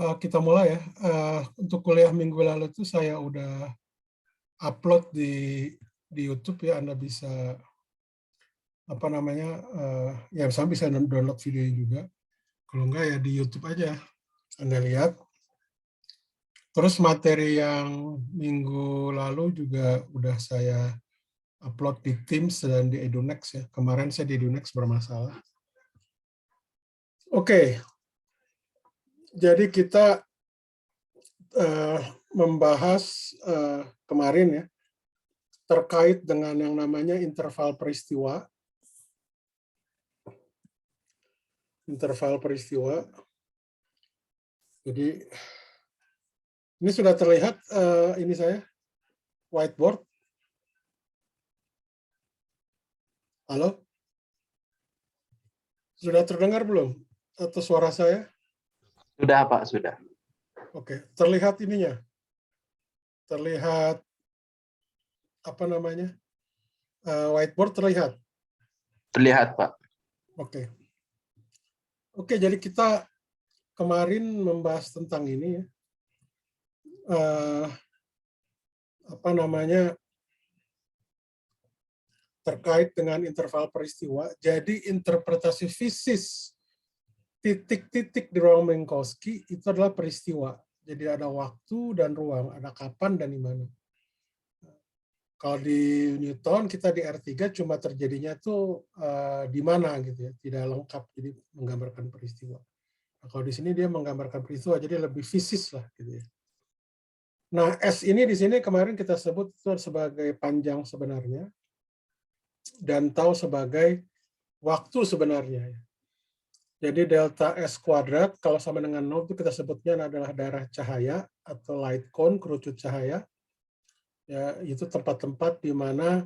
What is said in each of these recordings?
Kita mulai ya. Untuk kuliah minggu lalu itu saya udah upload di YouTube ya. Anda bisa ya saya bisa download videonya juga. Kalau enggak ya di YouTube aja Anda lihat. Terus materi yang minggu lalu juga udah saya upload di Teams dan di Edunext ya. Kemarin saya di Edunext bermasalah. Oke, jadi kita membahas kemarin ya terkait dengan yang namanya interval peristiwa. Interval peristiwa. Jadi ini sudah terlihat ini saya whiteboard. Halo? Sudah terdengar belum? Atau suara saya? Sudah, Pak, sudah. Oke, terlihat ininya. Terlihat whiteboard terlihat. Terlihat, Pak. Oke. Oke, jadi kita kemarin membahas tentang ini ya. Terkait dengan interval peristiwa. Jadi interpretasi fisis titik-titik di ruang Minkowski itu adalah peristiwa. Jadi ada waktu dan ruang, ada kapan dan di mana. Kalau di Newton kita di R3 cuma terjadinya tuh di mana gitu ya, tidak lengkap, jadi menggambarkan peristiwa. Nah, kalau di sini dia menggambarkan peristiwa, jadi lebih fisis lah gitu ya. Nah, S ini di sini kemarin kita sebut itu sebagai panjang sebenarnya dan tau sebagai waktu sebenarnya. Jadi delta S kuadrat kalau sama dengan 0 itu kita sebutnya adalah daerah cahaya atau light cone, kerucut cahaya. Ya, itu tempat-tempat di mana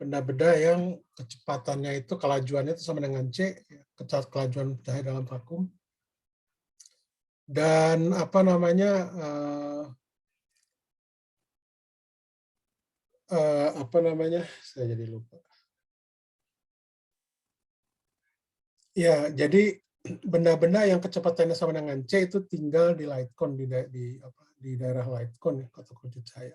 benda-benda yang kecepatannya itu, kelajuannya itu sama dengan C, kelajuan cahaya dalam vakum. Dan saya jadi lupa. Ya, jadi benda-benda yang kecepatannya sama dengan C itu tinggal di light cone, di daerah light cone atau kerucut cahaya.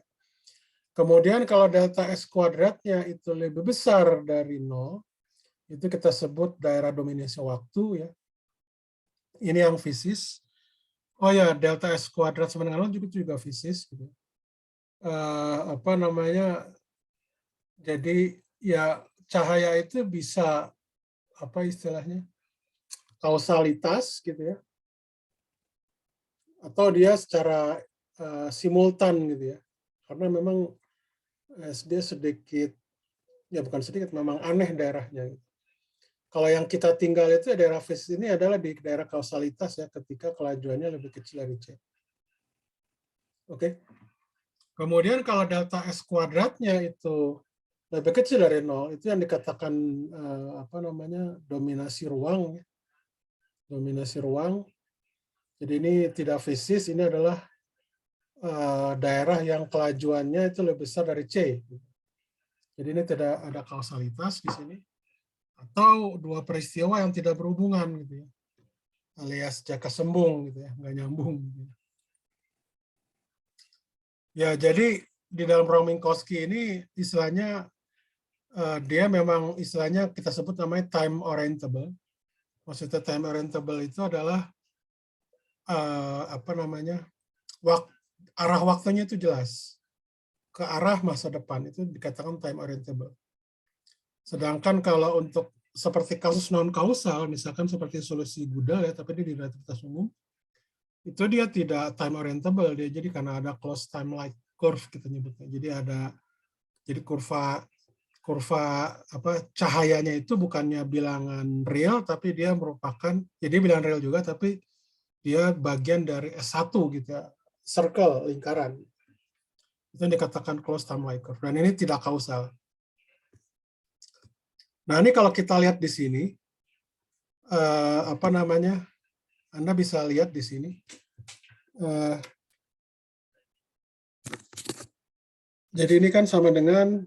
Kemudian kalau delta S kuadratnya itu lebih besar dari 0, itu kita sebut daerah dominasi waktu ya. Ini yang fisis. Oh ya, delta S kuadrat sama dengan 0 juga fisis. Gitu. Jadi ya cahaya itu bisa istilahnya kausalitas gitu ya, atau dia secara simultan gitu ya, karena memang dia sedikit, ya bukan sedikit, memang aneh daerahnya. Kalau yang kita tinggal itu daerah fisis ini adalah di daerah kausalitas ya, ketika kelajuannya lebih kecil dari C. Oke. Kemudian kalau delta S kuadratnya itu lebih kecil dari 0, itu yang dikatakan dominasi ruang. Dominasi ruang. Jadi ini tidak fisis, ini adalah daerah yang kelajuannya itu lebih besar dari C. Jadi ini tidak ada kausalitas di sini. Atau dua peristiwa yang tidak berhubungan gitu ya. Alias jaka sembung gitu ya, nggak nyambung. Gitu. Ya, jadi di dalam ruang Minkowski ini istilahnya dia memang istilahnya kita sebut namanya time orientable. Maksudnya time orientable itu adalah arah waktunya itu jelas ke arah masa depan, itu dikatakan time orientable. Sedangkan kalau untuk seperti kasus non kausal, misalkan seperti solusi Gödel ya, tapi dia di relativitas umum, itu dia tidak time orientable, dia jadi karena ada closed time light curve kita nyebutnya. Jadi kurva cahayanya itu bukannya bilangan real, tapi dia merupakan, jadi bilangan real juga, tapi dia bagian dari S1 gitu ya, circle, lingkaran. Itu yang dikatakan closed time light curve. Dan ini tidak kausal. Nah, ini kalau kita lihat di sini, Anda bisa lihat di sini. Jadi ini kan sama dengan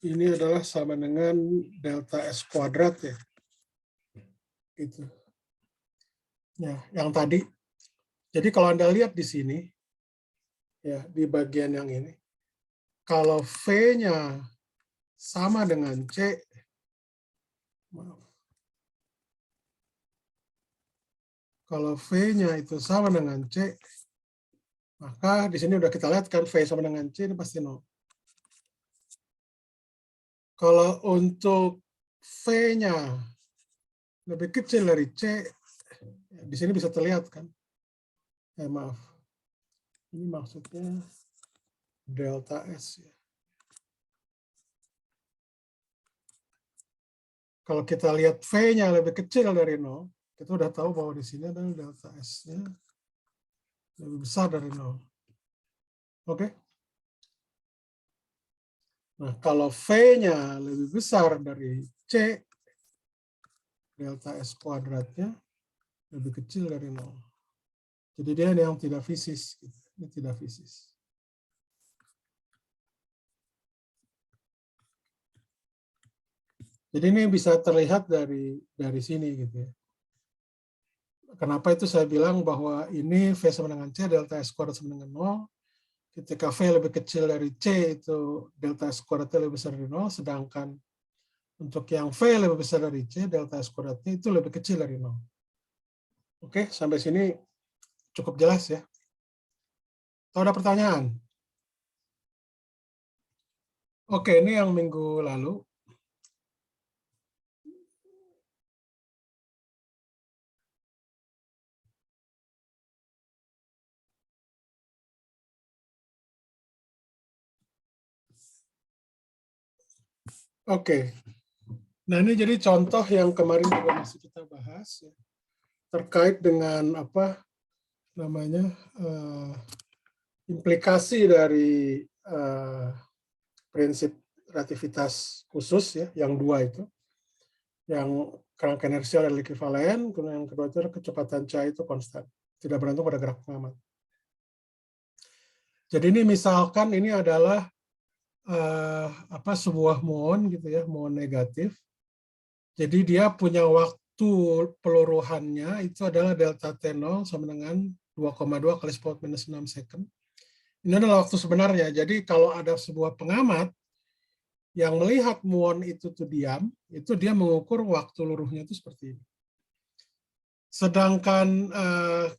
ini adalah sama dengan delta S kuadrat ya. Itu. Ya, yang tadi. Jadi kalau Anda lihat di sini, ya di bagian yang ini, kalau V-nya sama dengan C, maaf. Kalau V-nya itu sama dengan C, maka di sini udah kita lihat kan V sama dengan C ini pasti 0. Kalau untuk V-nya lebih kecil dari C, di sini bisa terlihat kan? Maaf, ini maksudnya delta S ya. Kalau kita lihat V-nya lebih kecil dari 0, kita udah tahu bahwa di sini adalah delta S-nya lebih besar dari 0. Oke? Nah, kalau V-nya lebih besar dari C, delta S kuadratnya lebih kecil dari 0. Jadi dia yang tidak fisis. Ini tidak fisis. Jadi ini bisa terlihat dari sini gitu ya. Kenapa itu saya bilang bahwa ini V sama dengan C, delta S kuadrat sama dengan 0. Ketika V lebih kecil dari C, itu delta S kuadratnya lebih besar dari 0, sedangkan untuk yang V lebih besar dari C, delta S kuadratnya itu lebih kecil dari 0. Oke, sampai sini cukup jelas ya. Atau ada pertanyaan? Oke, ini yang minggu lalu. Oke. Nah, ini jadi contoh yang kemarin juga masih kita bahas ya, terkait dengan apa namanya implikasi dari prinsip relativitas khusus ya, yang dua itu, yang kerangka inersial dan ekuivalen, kemudian yang kedua itu kecepatan cahaya itu konstan, tidak bergantung pada gerak pengamat. Jadi ini misalkan ini adalah sebuah muon gitu ya, muon negatif. Jadi dia punya waktu peluruhannya itu adalah delta T0 sama dengan 2,2 kali 10⁻⁶ second. Ini adalah waktu sebenarnya. Jadi kalau ada sebuah pengamat yang melihat muon itu tuh diam, itu dia mengukur waktu luruhnya itu seperti ini. Sedangkan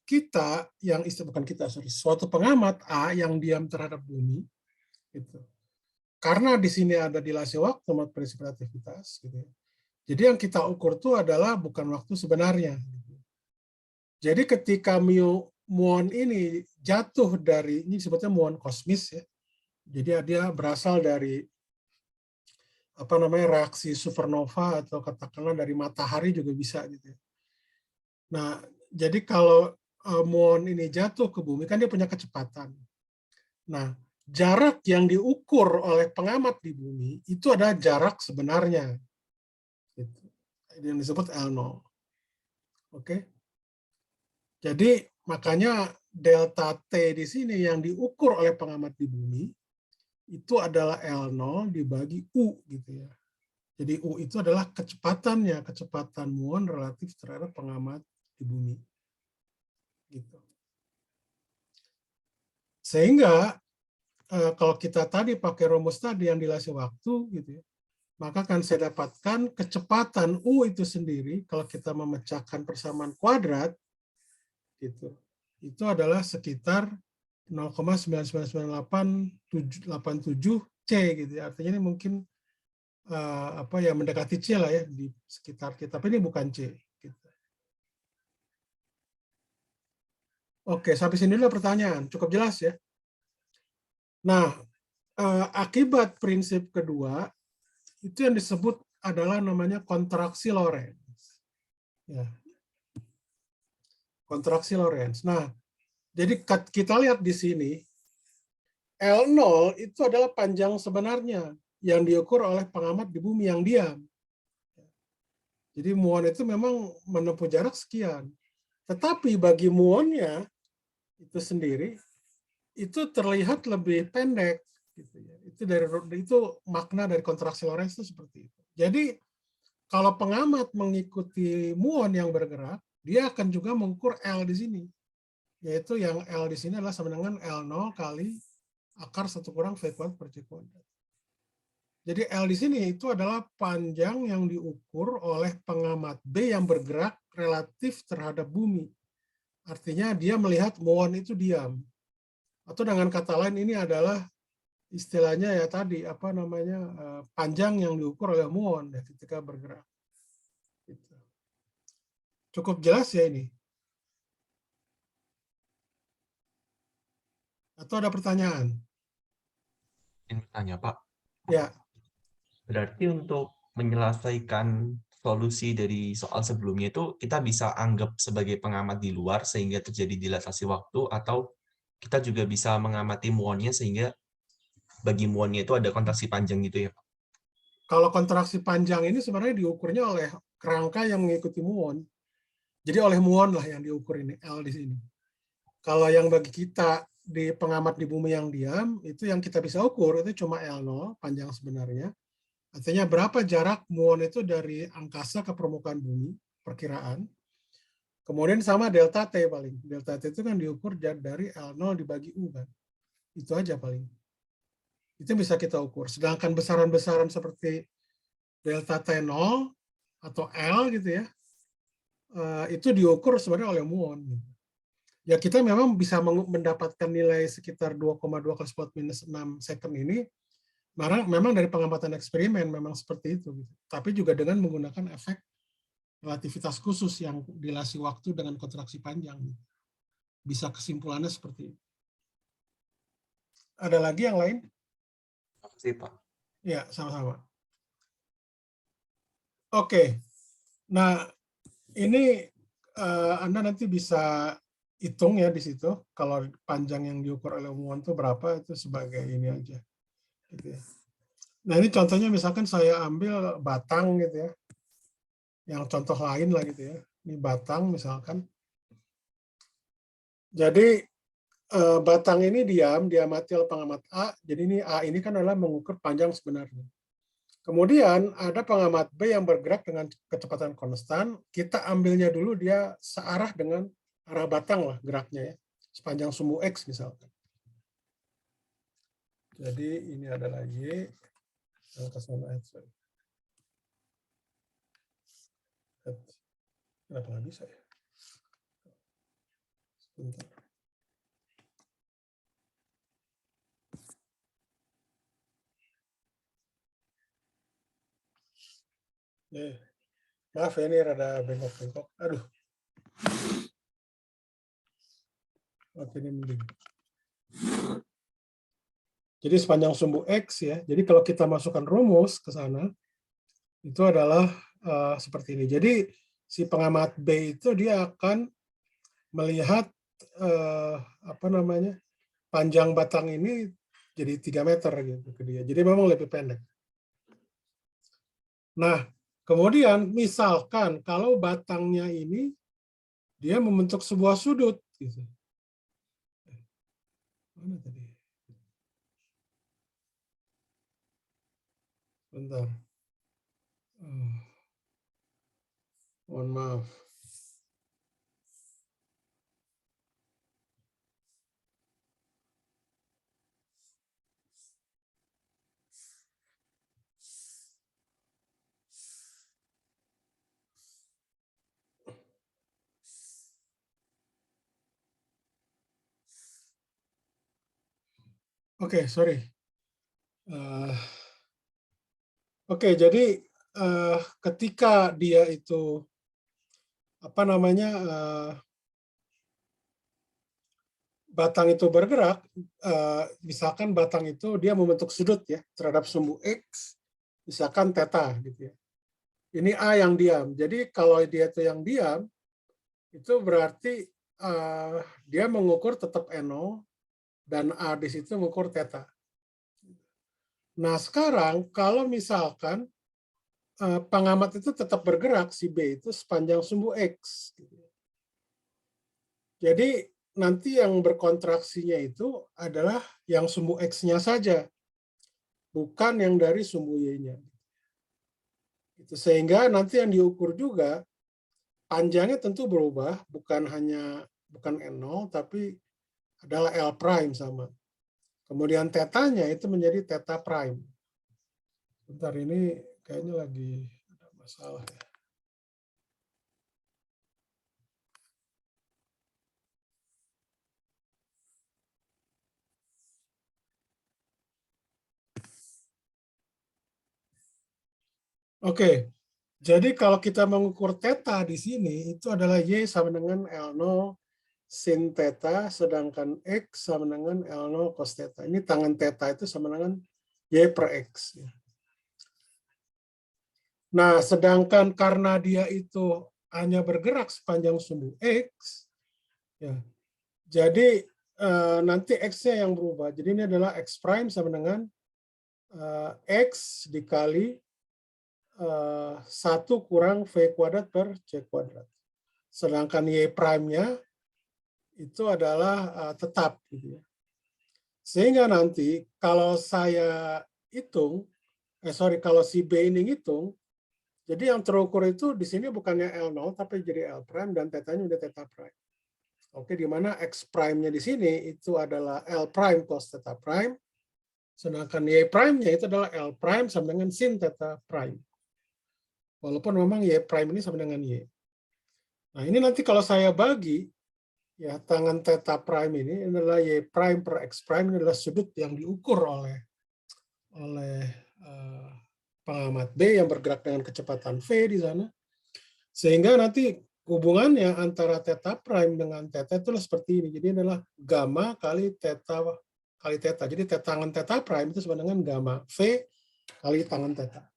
kita yang bukan kita, suatu pengamat A yang diam terhadap bumi, gitu. Karena di sini ada dilasi waktu menurut prinsip relativitas, gitu. Jadi yang kita ukur itu adalah bukan waktu sebenarnya. Jadi ketika muon ini jatuh dari, ini sebutnya muon kosmis ya. Jadi dia berasal dari reaksi supernova atau katakanlah dari matahari juga bisa gitu. Nah, jadi kalau muon ini jatuh ke bumi kan dia punya kecepatan. Nah, jarak yang diukur oleh pengamat di bumi itu adalah jarak sebenarnya. Gitu. Yang disebut L0. Oke. Jadi makanya delta T di sini yang diukur oleh pengamat di bumi itu adalah L0 dibagi U gitu ya. Jadi U itu adalah kecepatannya, kecepatan muon relatif terhadap pengamat di bumi. Gitu. Sehingga kalau kita tadi pakai rumus tadi yang dilasi waktu gitu ya, maka akan saya dapatkan kecepatan U itu sendiri kalau kita memecahkan persamaan kuadrat gitu. Itu adalah sekitar 0,99987 C gitu ya. Artinya ini mungkin mendekati C lah ya di sekitar kita, tapi ini bukan C gitu. Oke, sampai sini dulu pertanyaan. Cukup jelas ya. Nah, akibat prinsip kedua itu yang disebut adalah namanya kontraksi Lorentz. Ya. Kontraksi Lorentz. Nah, jadi kita lihat di sini L0 itu adalah panjang sebenarnya yang diukur oleh pengamat di bumi yang diam. Jadi muon itu memang menempuh jarak sekian. Tetapi bagi muonnya itu sendiri itu terlihat lebih pendek Gitu ya. Itu makna dari kontraksi Lorentz itu seperti itu. Jadi kalau pengamat mengikuti muon yang bergerak, dia akan juga mengukur L di sini. Yaitu yang L di sini adalah sama dengan L0 kali akar 1 kurang V kuadrat per C kuadrat. Jadi L di sini itu adalah panjang yang diukur oleh pengamat B yang bergerak relatif terhadap bumi. Artinya dia melihat muon itu diam. Atau dengan kata lain ini adalah istilahnya ya tadi apa namanya panjang yang diukur oleh muon ya ketika bergerak. Gitu. Cukup jelas ya ini? Atau ada pertanyaan? Ingin bertanya, Pak. Ya. Berarti untuk menyelesaikan solusi dari soal sebelumnya itu kita bisa anggap sebagai pengamat di luar sehingga terjadi dilatasi waktu, atau kita juga bisa mengamati muonnya sehingga bagi muonnya itu ada kontraksi panjang gitu ya, Pak? Kalau kontraksi panjang ini sebenarnya diukurnya oleh kerangka yang mengikuti muon. Jadi oleh muon lah yang diukur ini, L di sini. Kalau yang bagi kita di pengamat di bumi yang diam, itu yang kita bisa ukur itu cuma L0, panjang sebenarnya. Artinya berapa jarak muon itu dari angkasa ke permukaan bumi, perkiraan. Kemudian sama delta T paling. Delta T itu kan diukur dari L0 dibagi U kan. Itu aja paling. Itu bisa kita ukur. Sedangkan besaran-besaran seperti delta T0 atau L gitu ya, itu diukur sebenarnya oleh muon. Ya kita memang bisa mendapatkan nilai sekitar 2,2 × 10⁻⁶ second ini, memang dari pengamatan eksperimen memang seperti itu. Tapi juga dengan menggunakan efek relativitas khusus yang dilasi waktu dengan kontraksi panjang. Bisa kesimpulannya seperti itu. Ada lagi yang lain? Terima kasih, Pak. Ya, sama-sama. Oke. Nah, ini Anda nanti bisa hitung ya di situ. Kalau panjang yang diukur oleh muon itu berapa, itu sebagai ini aja. Gitu ya. Nah, ini contohnya misalkan saya ambil batang gitu ya. Yang contoh lain lah gitu ya. Ini batang misalkan. Jadi batang ini diamati oleh pengamat A. Jadi ini A ini kan adalah mengukur panjang sebenarnya. Kemudian ada pengamat B yang bergerak dengan kecepatan konstan. Kita ambilnya dulu dia searah dengan arah batang lah geraknya ya. Sepanjang sumbu X misalkan. Jadi ini adalah Y. Yang kesana X. Kenapa nggak bisa ya? Sebentar. Maaf ya, ini rada bengkok-bengkok. Aduh. Oke, ini mending. Jadi sepanjang sumbu X ya. Jadi kalau kita masukkan rumus ke sana, itu adalah seperti ini. Jadi si pengamat B itu dia akan melihat panjang batang ini jadi 3 meter gitu ke dia. Jadi memang lebih pendek. Nah, kemudian misalkan kalau batangnya ini dia membentuk sebuah sudut gitu. Mana tadi? Bentar. Mohon maaf. Oke, sorry. Oke, jadi ketika dia itu batang itu bergerak, misalkan batang itu dia membentuk sudut ya terhadap sumbu X, misalkan theta gitu ya. Ini A yang diam. Jadi kalau dia itu yang diam, itu berarti dia mengukur tetap NO dan A di situ mengukur theta. Nah sekarang kalau misalkan pengamat itu tetap bergerak si B itu sepanjang sumbu X. Jadi nanti yang berkontraksinya itu adalah yang sumbu X-nya saja. bukan yang dari sumbu Y-nya. Sehingga nanti yang diukur juga panjangnya tentu berubah, bukan N0, tapi adalah L prime sama. Kemudian tetanya itu menjadi theta prime. Bentar, ini kayaknya lagi ada masalah ya. Oke, jadi kalau kita mengukur theta di sini, itu adalah Y sama dengan L0 sin theta, sedangkan X sama dengan L0 cos theta. Ini tangan theta itu sama dengan Y per X. Nah, sedangkan karena dia itu hanya bergerak sepanjang sumbu X, ya, jadi nanti X-nya yang berubah. Jadi ini adalah X prime sama dengan X dikali 1 kurang V kuadrat per C kuadrat. Sedangkan Y prime-nya itu adalah tetap. Gitu ya. Sehingga nanti kalau saya hitung, kalau si B ini ngitung, jadi yang terukur itu di sini bukannya L0, tapi jadi L prime dan tetanya udah theta prime. Oke, di mana X prime-nya di sini itu adalah L prime cos theta prime, sedangkan Y prime-nya itu adalah L prime sama dengan sin theta prime. Walaupun memang Y prime ini sama dengan Y. Nah, ini nanti kalau saya bagi, ya tangan theta prime ini adalah Y prime per X prime, ini adalah sudut yang diukur oleh pengamat B yang bergerak dengan kecepatan V di sana. Sehingga nanti hubungannya antara theta prime dengan theta itulah seperti ini. Jadi adalah gamma kali theta kali theta. Jadi tangan theta prime itu sama dengan gamma V kali tangan theta.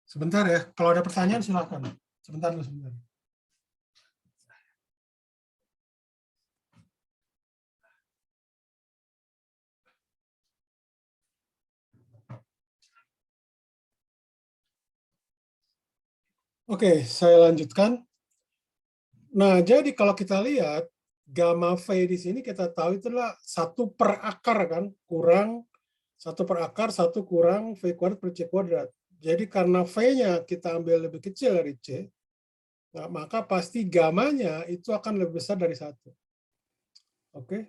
Sebentar ya, kalau ada pertanyaan silakan. Sebentar. Oke, saya lanjutkan. Nah, jadi kalau kita lihat gamma V di sini kita tahu itu adalah 1 per akar kan, kurang 1 per akar 1 kurang V kuadrat per C kuadrat. Jadi karena V-nya kita ambil lebih kecil dari C, nah, maka pasti gamanya itu akan lebih besar dari 1. Oke.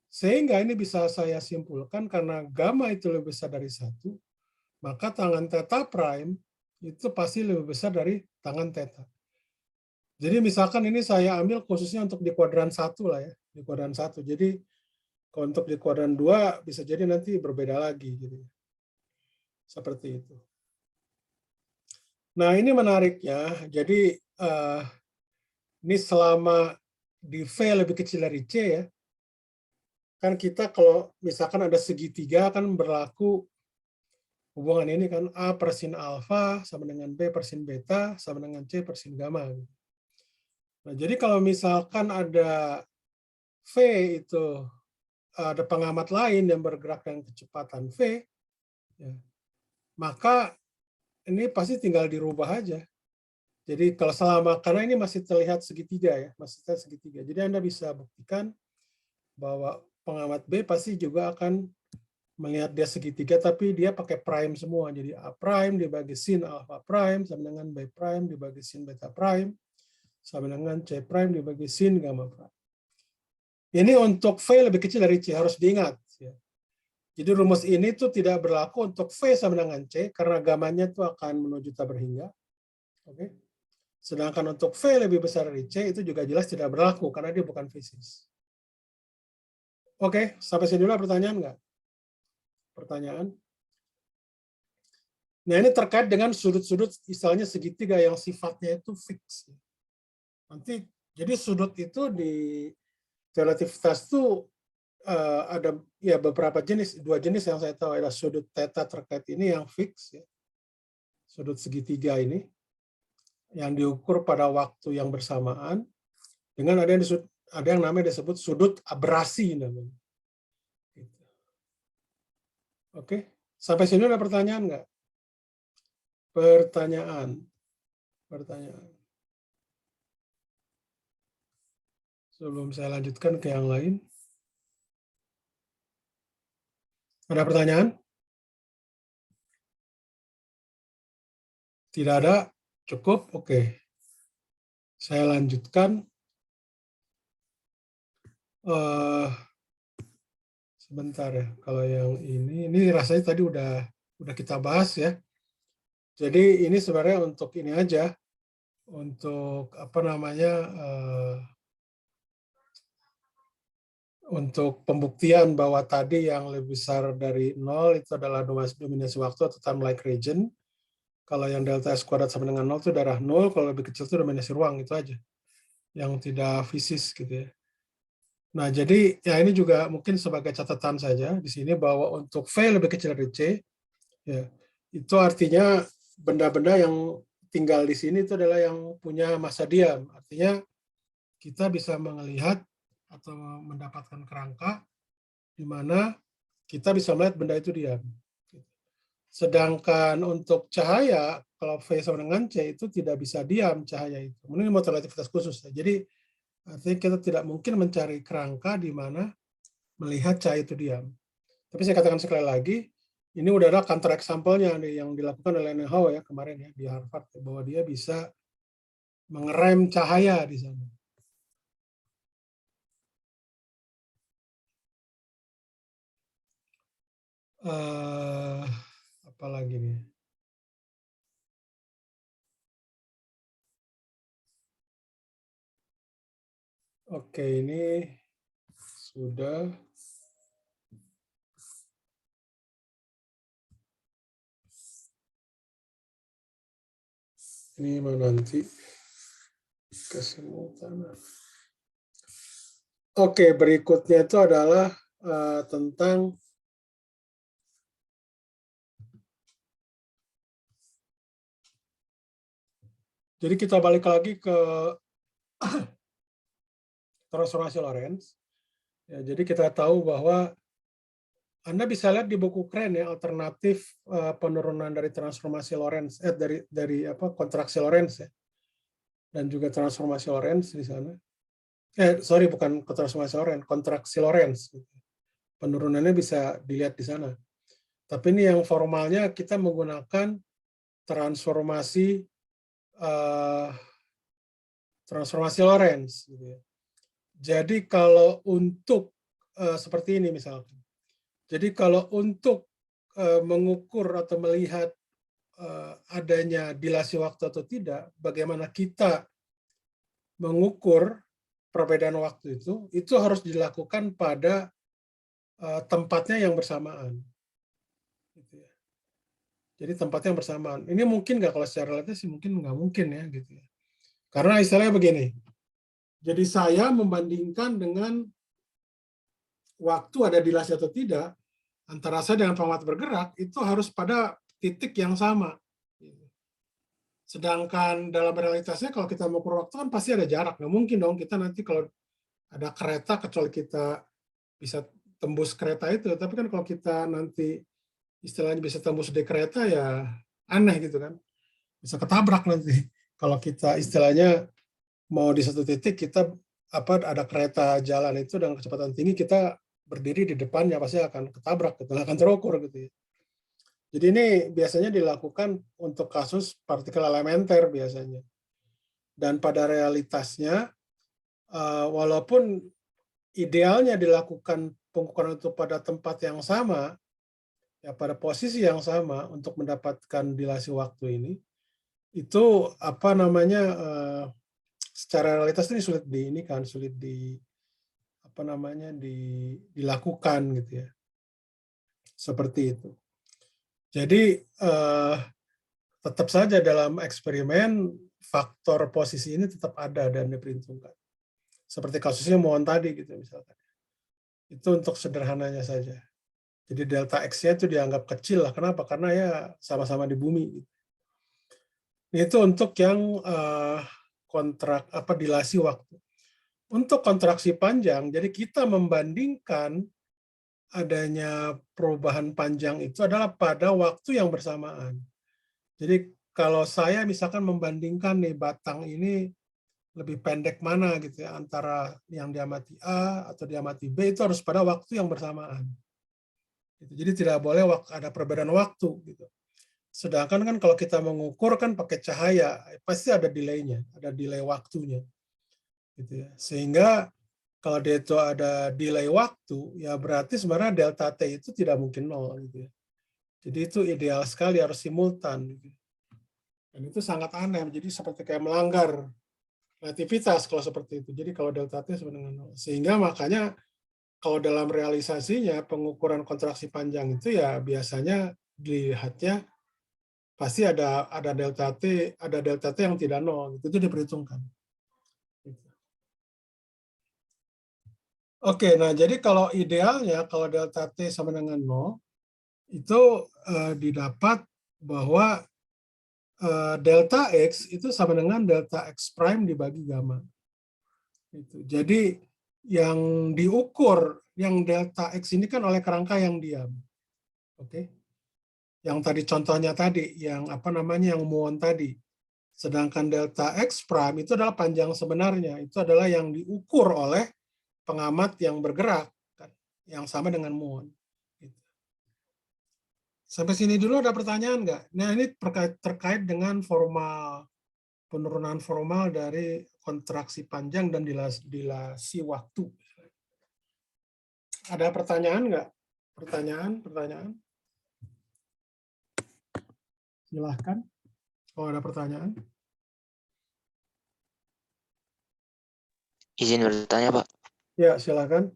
Sehingga ini bisa saya simpulkan karena gamma itu lebih besar dari 1, maka tangan theta prime itu pasti lebih besar dari tangan theta. Jadi misalkan ini saya ambil khususnya untuk di kuadran 1 lah ya, di kuadran 1. Jadi kalau untuk di kuadran 2 bisa jadi nanti berbeda lagi gitu. Seperti itu. Nah, ini menariknya. Jadi ini selama di V lebih kecil dari C ya. Kan kita kalau misalkan ada segitiga kan berlaku hubungan ini kan A per sin alfa sama dengan B per sin beta sama dengan C per sin gamma. Nah, jadi kalau misalkan ada V itu ada pengamat lain yang bergerak dengan kecepatan V, ya, maka ini pasti tinggal dirubah aja. Jadi kalau karena ini masih terlihat segitiga ya, masih terlihat segitiga. Jadi Anda bisa buktikan bahwa pengamat B pasti juga akan melihat dia segitiga, tapi dia pakai prime semua. Jadi A prime dibagi sin alpha prime sama dengan B prime dibagi sin beta prime sama dengan C prime dibagi sin gamma prime. Ini untuk V lebih kecil dari C, harus diingat. Jadi rumus ini tuh tidak berlaku untuk V sama dengan C, karena gamanya itu akan menuju tak berhingga. Oke. Sedangkan untuk V lebih besar dari C, itu juga jelas tidak berlaku, karena dia bukan fisis. Oke, sampai sini dulu pertanyaan nggak? Pertanyaan? Nah, ini terkait dengan sudut-sudut misalnya segitiga yang sifatnya itu fix. Nanti, jadi sudut itu di relativitas itu ada ya beberapa jenis, 2 jenis yang saya tahu adalah sudut theta terkait ini yang fix, ya. Sudut segitiga ini yang diukur pada waktu yang bersamaan, dengan ada yang namanya disebut sudut abrasi namanya. Oke, sampai sini ada pertanyaan nggak? Pertanyaan. Sebelum saya lanjutkan ke yang lain. Ada pertanyaan? Tidak ada? Cukup? Oke. Saya lanjutkan. Sebentar ya. Kalau yang ini rasanya tadi udah kita bahas ya. Jadi ini sebenarnya untuk ini aja, untuk apa namanya, untuk pembuktian bahwa tadi yang lebih besar dari 0 itu adalah dominasi waktu atau time like region. Kalau yang delta S kuadrat sama dengan 0 itu darah 0, kalau lebih kecil itu dominasi ruang, itu aja. Yang tidak fisis gitu ya. Nah, jadi ya ini juga mungkin sebagai catatan saja di sini bahwa untuk V lebih kecil dari C, ya, itu artinya benda-benda yang tinggal di sini itu adalah yang punya massa diam. Artinya kita bisa melihat atau mendapatkan kerangka di mana kita bisa melihat benda itu diam. Sedangkan untuk cahaya, kalau V sama dengan C itu tidak bisa diam cahaya itu. Ini motor relativitas khusus. Jadi artinya kita tidak mungkin mencari kerangka di mana melihat cahaya itu diam. Tapi saya katakan sekali lagi, ini udah ada counter example-nya yang dilakukan oleh Howe ya kemarin ya di Harvard, bahwa dia bisa mengerem cahaya di sana. Apa lagi nih? Oke, ini sudah. Ini mana nanti kesemutan. Oke, berikutnya itu adalah tentang jadi kita balik lagi ke transformasi Lorentz. Ya, jadi kita tahu bahwa Anda bisa lihat di buku keren ya, alternatif penurunan dari transformasi Lorentz, dari kontraksi Lorentz ya, dan juga transformasi Lorentz di sana. Sorry, bukan transformasi Lorentz, kontraksi Lorentz. Penurunannya bisa dilihat di sana. Tapi ini yang formalnya kita menggunakan transformasi Lorentz. Gitu ya. Jadi kalau untuk seperti ini misalkan. Jadi kalau untuk mengukur atau melihat adanya dilasi waktu atau tidak, bagaimana kita mengukur perbedaan waktu itu harus dilakukan pada tempatnya yang bersamaan. Gitu ya. Jadi tempatnya yang bersamaan. Ini mungkin nggak kalau secara relatif sih mungkin nggak mungkin ya gitu ya. Karena istilahnya begini. Jadi saya membandingkan dengan waktu ada dilasi atau tidak, antara saya dengan pengamatan bergerak, itu harus pada titik yang sama. Sedangkan dalam realitasnya kalau kita mau ukur waktu kan pasti ada jarak. Nggak mungkin dong kita nanti kalau ada kereta, kecuali kita bisa tembus kereta itu. Tapi kan kalau kita nanti istilahnya bisa tembus di kereta ya aneh gitu kan. Bisa ketabrak nanti. Kalau kita istilahnya mau di satu titik kita ada kereta jalan itu dengan kecepatan tinggi, kita berdiri di depannya pasti akan ketabrak, akan terukur gitu ya. Jadi ini biasanya dilakukan untuk kasus partikel elementer biasanya. Dan pada realitasnya, walaupun idealnya dilakukan pengukuran itu pada tempat yang sama, ya pada posisi yang sama untuk mendapatkan dilasi waktu ini, itu secara realitas ini sulit dilakukan gitu ya. Seperti itu. Jadi tetap saja dalam eksperimen faktor posisi ini tetap ada dan diperhitungkan. Seperti kasusnya Mohon tadi gitu misalkan. Itu untuk sederhananya saja. Jadi delta X-nya itu dianggap kecil lah. Kenapa? Karena ya sama-sama di bumi. Itu untuk yang dilasi waktu. Untuk kontraksi panjang, jadi kita membandingkan adanya perubahan panjang itu adalah pada waktu yang bersamaan. Jadi kalau saya misalkan membandingkan nih batang ini lebih pendek mana gitu ya, antara yang diamati A atau diamati B, itu harus pada waktu yang bersamaan. Jadi tidak boleh ada perbedaan waktu gitu. Sedangkan kan kalau kita mengukur kan pakai cahaya, pasti ada delay-nya, ada delay waktunya. Gitu ya. Sehingga kalau dia itu ada delay waktu, ya berarti sebenarnya delta T itu tidak mungkin 0. Gitu ya. Jadi itu ideal sekali, harus simultan. Gitu. Dan itu sangat aneh, jadi seperti kayak melanggar relativitas kalau seperti itu. Jadi kalau delta T sama dengan 0. Sehingga makanya kalau dalam realisasinya pengukuran kontraksi panjang itu ya biasanya dilihatnya pasti ada delta T yang tidak 0. Itu diperhitungkan. Oke, nah jadi kalau idealnya kalau delta T sama dengan 0 itu didapat bahwa delta X itu sama dengan delta X prime dibagi gamma. Jadi yang diukur, yang delta X ini kan oleh kerangka yang diam. Oke. Yang tadi contohnya tadi, yang apa namanya, yang muon tadi. Sedangkan delta X prime itu adalah panjang sebenarnya. Itu adalah yang diukur oleh pengamat yang bergerak, yang sama dengan muon. Sampai sini dulu ada pertanyaan nggak? Nah ini terkait dengan penurunan formal dari kontraksi panjang dan dilasi waktu. Ada pertanyaan nggak? Pertanyaan? Silahkan. Kalau ada pertanyaan. Izin bertanya, Pak. Ya, silakan.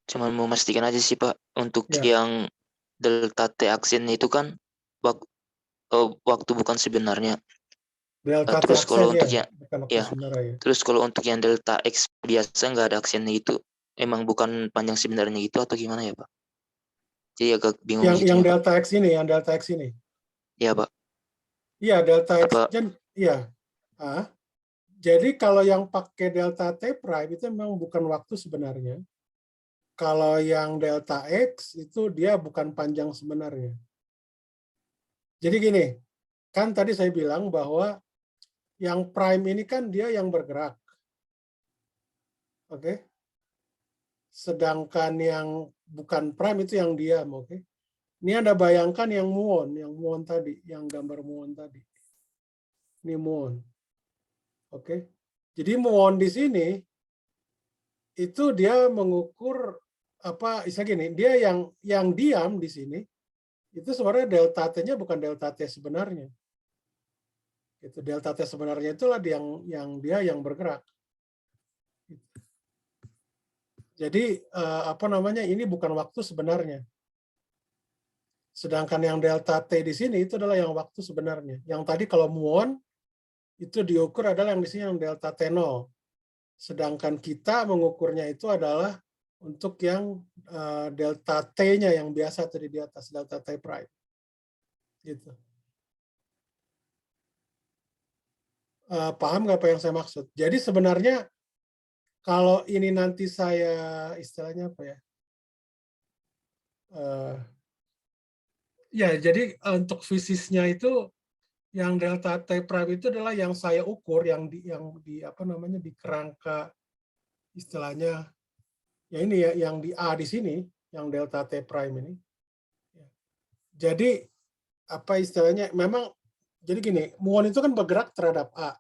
Cuman mau memastikan aja sih, Pak. Untuk Ya. yang delta T aksin itu kan waktu bukan sebenarnya. Delta T Terus kalau untuk ya, yang bukan waktu ya, sebenarnya ya. terus kalau untuk yang delta X biasa nggak ada aksennya itu, emang bukan panjang sebenarnya itu atau gimana ya, Pak? Jadi agak bingung gitu Yang ya, Pak. delta X ini, yang delta X ini. Iya, Pak. Iya, delta X. Apa? Iya. Jadi kalau yang pakai delta T prime itu memang bukan waktu sebenarnya. Kalau yang delta X itu dia bukan panjang sebenarnya. Jadi gini, kan tadi saya bilang bahwa yang prime ini kan dia yang bergerak. Oke. Sedangkan yang bukan prime itu yang diam, oke. Ini Anda bayangkan yang muon tadi, yang gambar muon tadi. Ini muon. Oke. Jadi muon di sini itu dia mengukur apa istilah gini, dia yang diam di sini itu sebenarnya delta T-nya bukan delta T sebenarnya. Itu delta T sebenarnya itulah yang dia yang bergerak. Jadi apa namanya, ini bukan waktu sebenarnya. Sedangkan yang delta T di sini itu adalah yang waktu sebenarnya. Yang tadi kalau muon itu diukur adalah yang di sini yang delta T0. Sedangkan kita mengukurnya itu adalah untuk yang delta T-nya yang biasa tadi di atas, delta T prime. Gitu. Paham nggak apa yang saya maksud? Jadi sebenarnya kalau ini nanti saya istilahnya apa ya? Ya, jadi untuk fisisnya itu yang delta T prime itu adalah yang saya ukur yang di apa namanya, di kerangka istilahnya ya ini ya, yang di A di sini, yang delta T prime ini. Jadi apa istilahnya, memang jadi gini, muon itu kan bergerak terhadap A.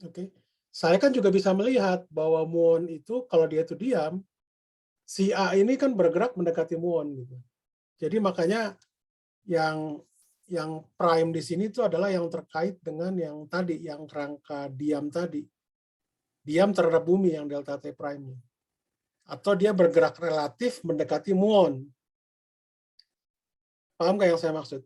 Oke. Saya kan juga bisa melihat bahwa muon itu kalau dia itu diam, si A ini kan bergerak mendekati muon gitu. Jadi makanya yang prime di sini itu adalah yang terkait dengan yang tadi, yang kerangka diam tadi. Diam terhadap bumi yang delta T prime. Atau dia bergerak relatif mendekati muon. Paham nggak yang saya maksud?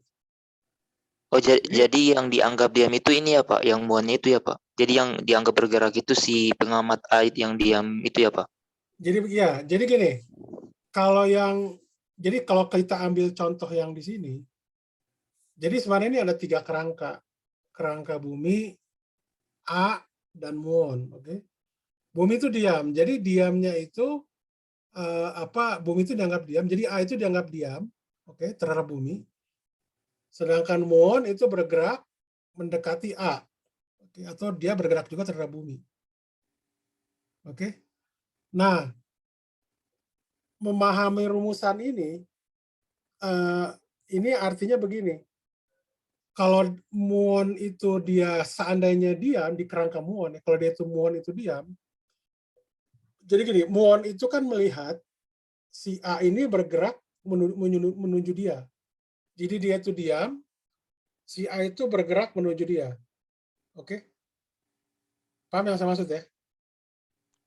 Oh, jadi yang dianggap diam itu ini ya, Pak, yang muon itu ya, Pak. Jadi yang dianggap bergerak itu si pengamat ait yang diam itu ya, Pak. Jadi gini, jadi kalau kita ambil contoh yang di sini, jadi sebenarnya ini ada 3 kerangka. Kerangka bumi, A, dan muon. Oke. Bumi itu diam. Jadi diamnya itu bumi itu dianggap diam. Jadi A itu dianggap diam, oke, terhadap bumi. Sedangkan muon itu bergerak mendekati A, oke, atau dia bergerak juga terhadap bumi. Oke. Nah, memahami rumusan ini artinya begini. Kalau muon itu dia seandainya diam di kerangka muon, kalau dia itu muon itu diam, jadi gini, muon itu kan melihat si A ini bergerak menuju dia. Jadi dia itu diam, si A itu bergerak menuju dia. Oke? Paham yang saya maksud ya?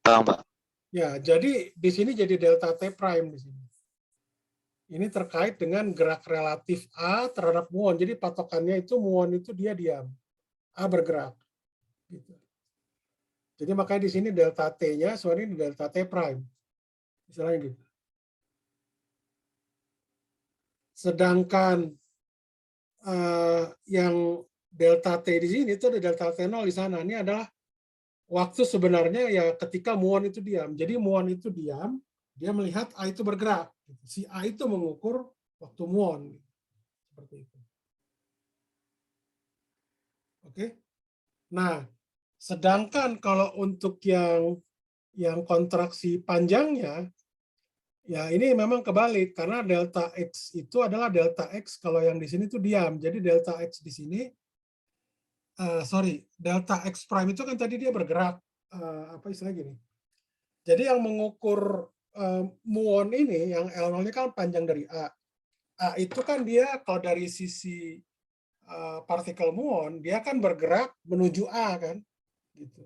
Paham, Pak. Ya, jadi di sini jadi delta T prime di sini. Ini terkait dengan gerak relatif A terhadap muon. Jadi patokannya itu muon itu dia diam, A bergerak. Gitu. Jadi makanya di sini delta T-nya sebenarnya di delta T prime. Misalnya gitu. Sedangkan yang delta T di sini itu ada delta T0 di sana. Ini adalah waktu sebenarnya ya ketika muon itu diam. Jadi muon itu diam, dia melihat A itu bergerak. Si A itu mengukur waktu muon. Seperti itu. Oke. Nah, sedangkan kalau untuk yang kontraksi panjangnya, ya ini memang kebalik karena delta X itu adalah delta X kalau yang di sini itu diam. Jadi delta X di sini, delta X prime itu kan tadi dia bergerak, apa istilahnya gini. Jadi yang mengukur muon ini, yang L0 ini kan panjang dari A. A itu kan dia kalau dari sisi partikel muon, dia kan bergerak menuju A kan, gitu.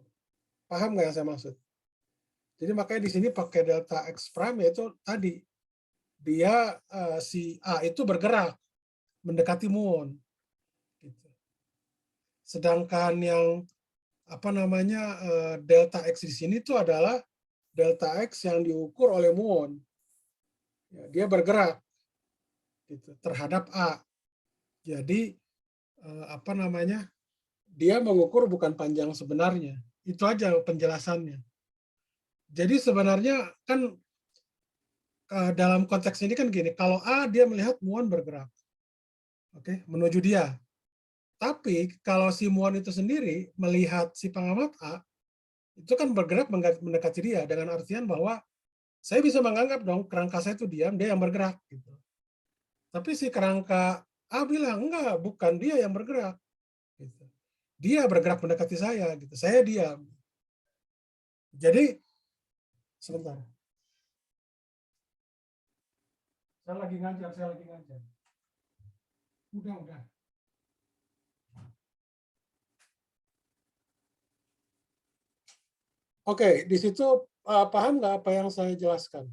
Paham nggak yang saya maksud? Jadi makanya di sini pakai delta X prime yaitu tadi dia si A itu bergerak mendekati muon. Gitu. Sedangkan yang apa namanya delta X di sini itu adalah delta X yang diukur oleh muon. Ya, dia bergerak gitu, terhadap A. Jadi apa namanya? Dia mengukur bukan panjang sebenarnya. Itu aja penjelasannya. Jadi sebenarnya kan dalam konteks ini kan gini, kalau A dia melihat muon bergerak, oke, menuju dia. Tapi kalau si muon itu sendiri melihat si pengamat A, itu kan bergerak mendekati dia dengan artian bahwa saya bisa menganggap dong kerangka saya itu diam, dia yang bergerak. Gitu. Tapi si kerangka A bilang enggak, bukan dia yang bergerak. Gitu. Dia bergerak mendekati saya, gitu. Saya diam. Jadi sebentar. Saya lagi ngajar. Udah. Oke, di situ paham nggak apa yang saya jelaskan?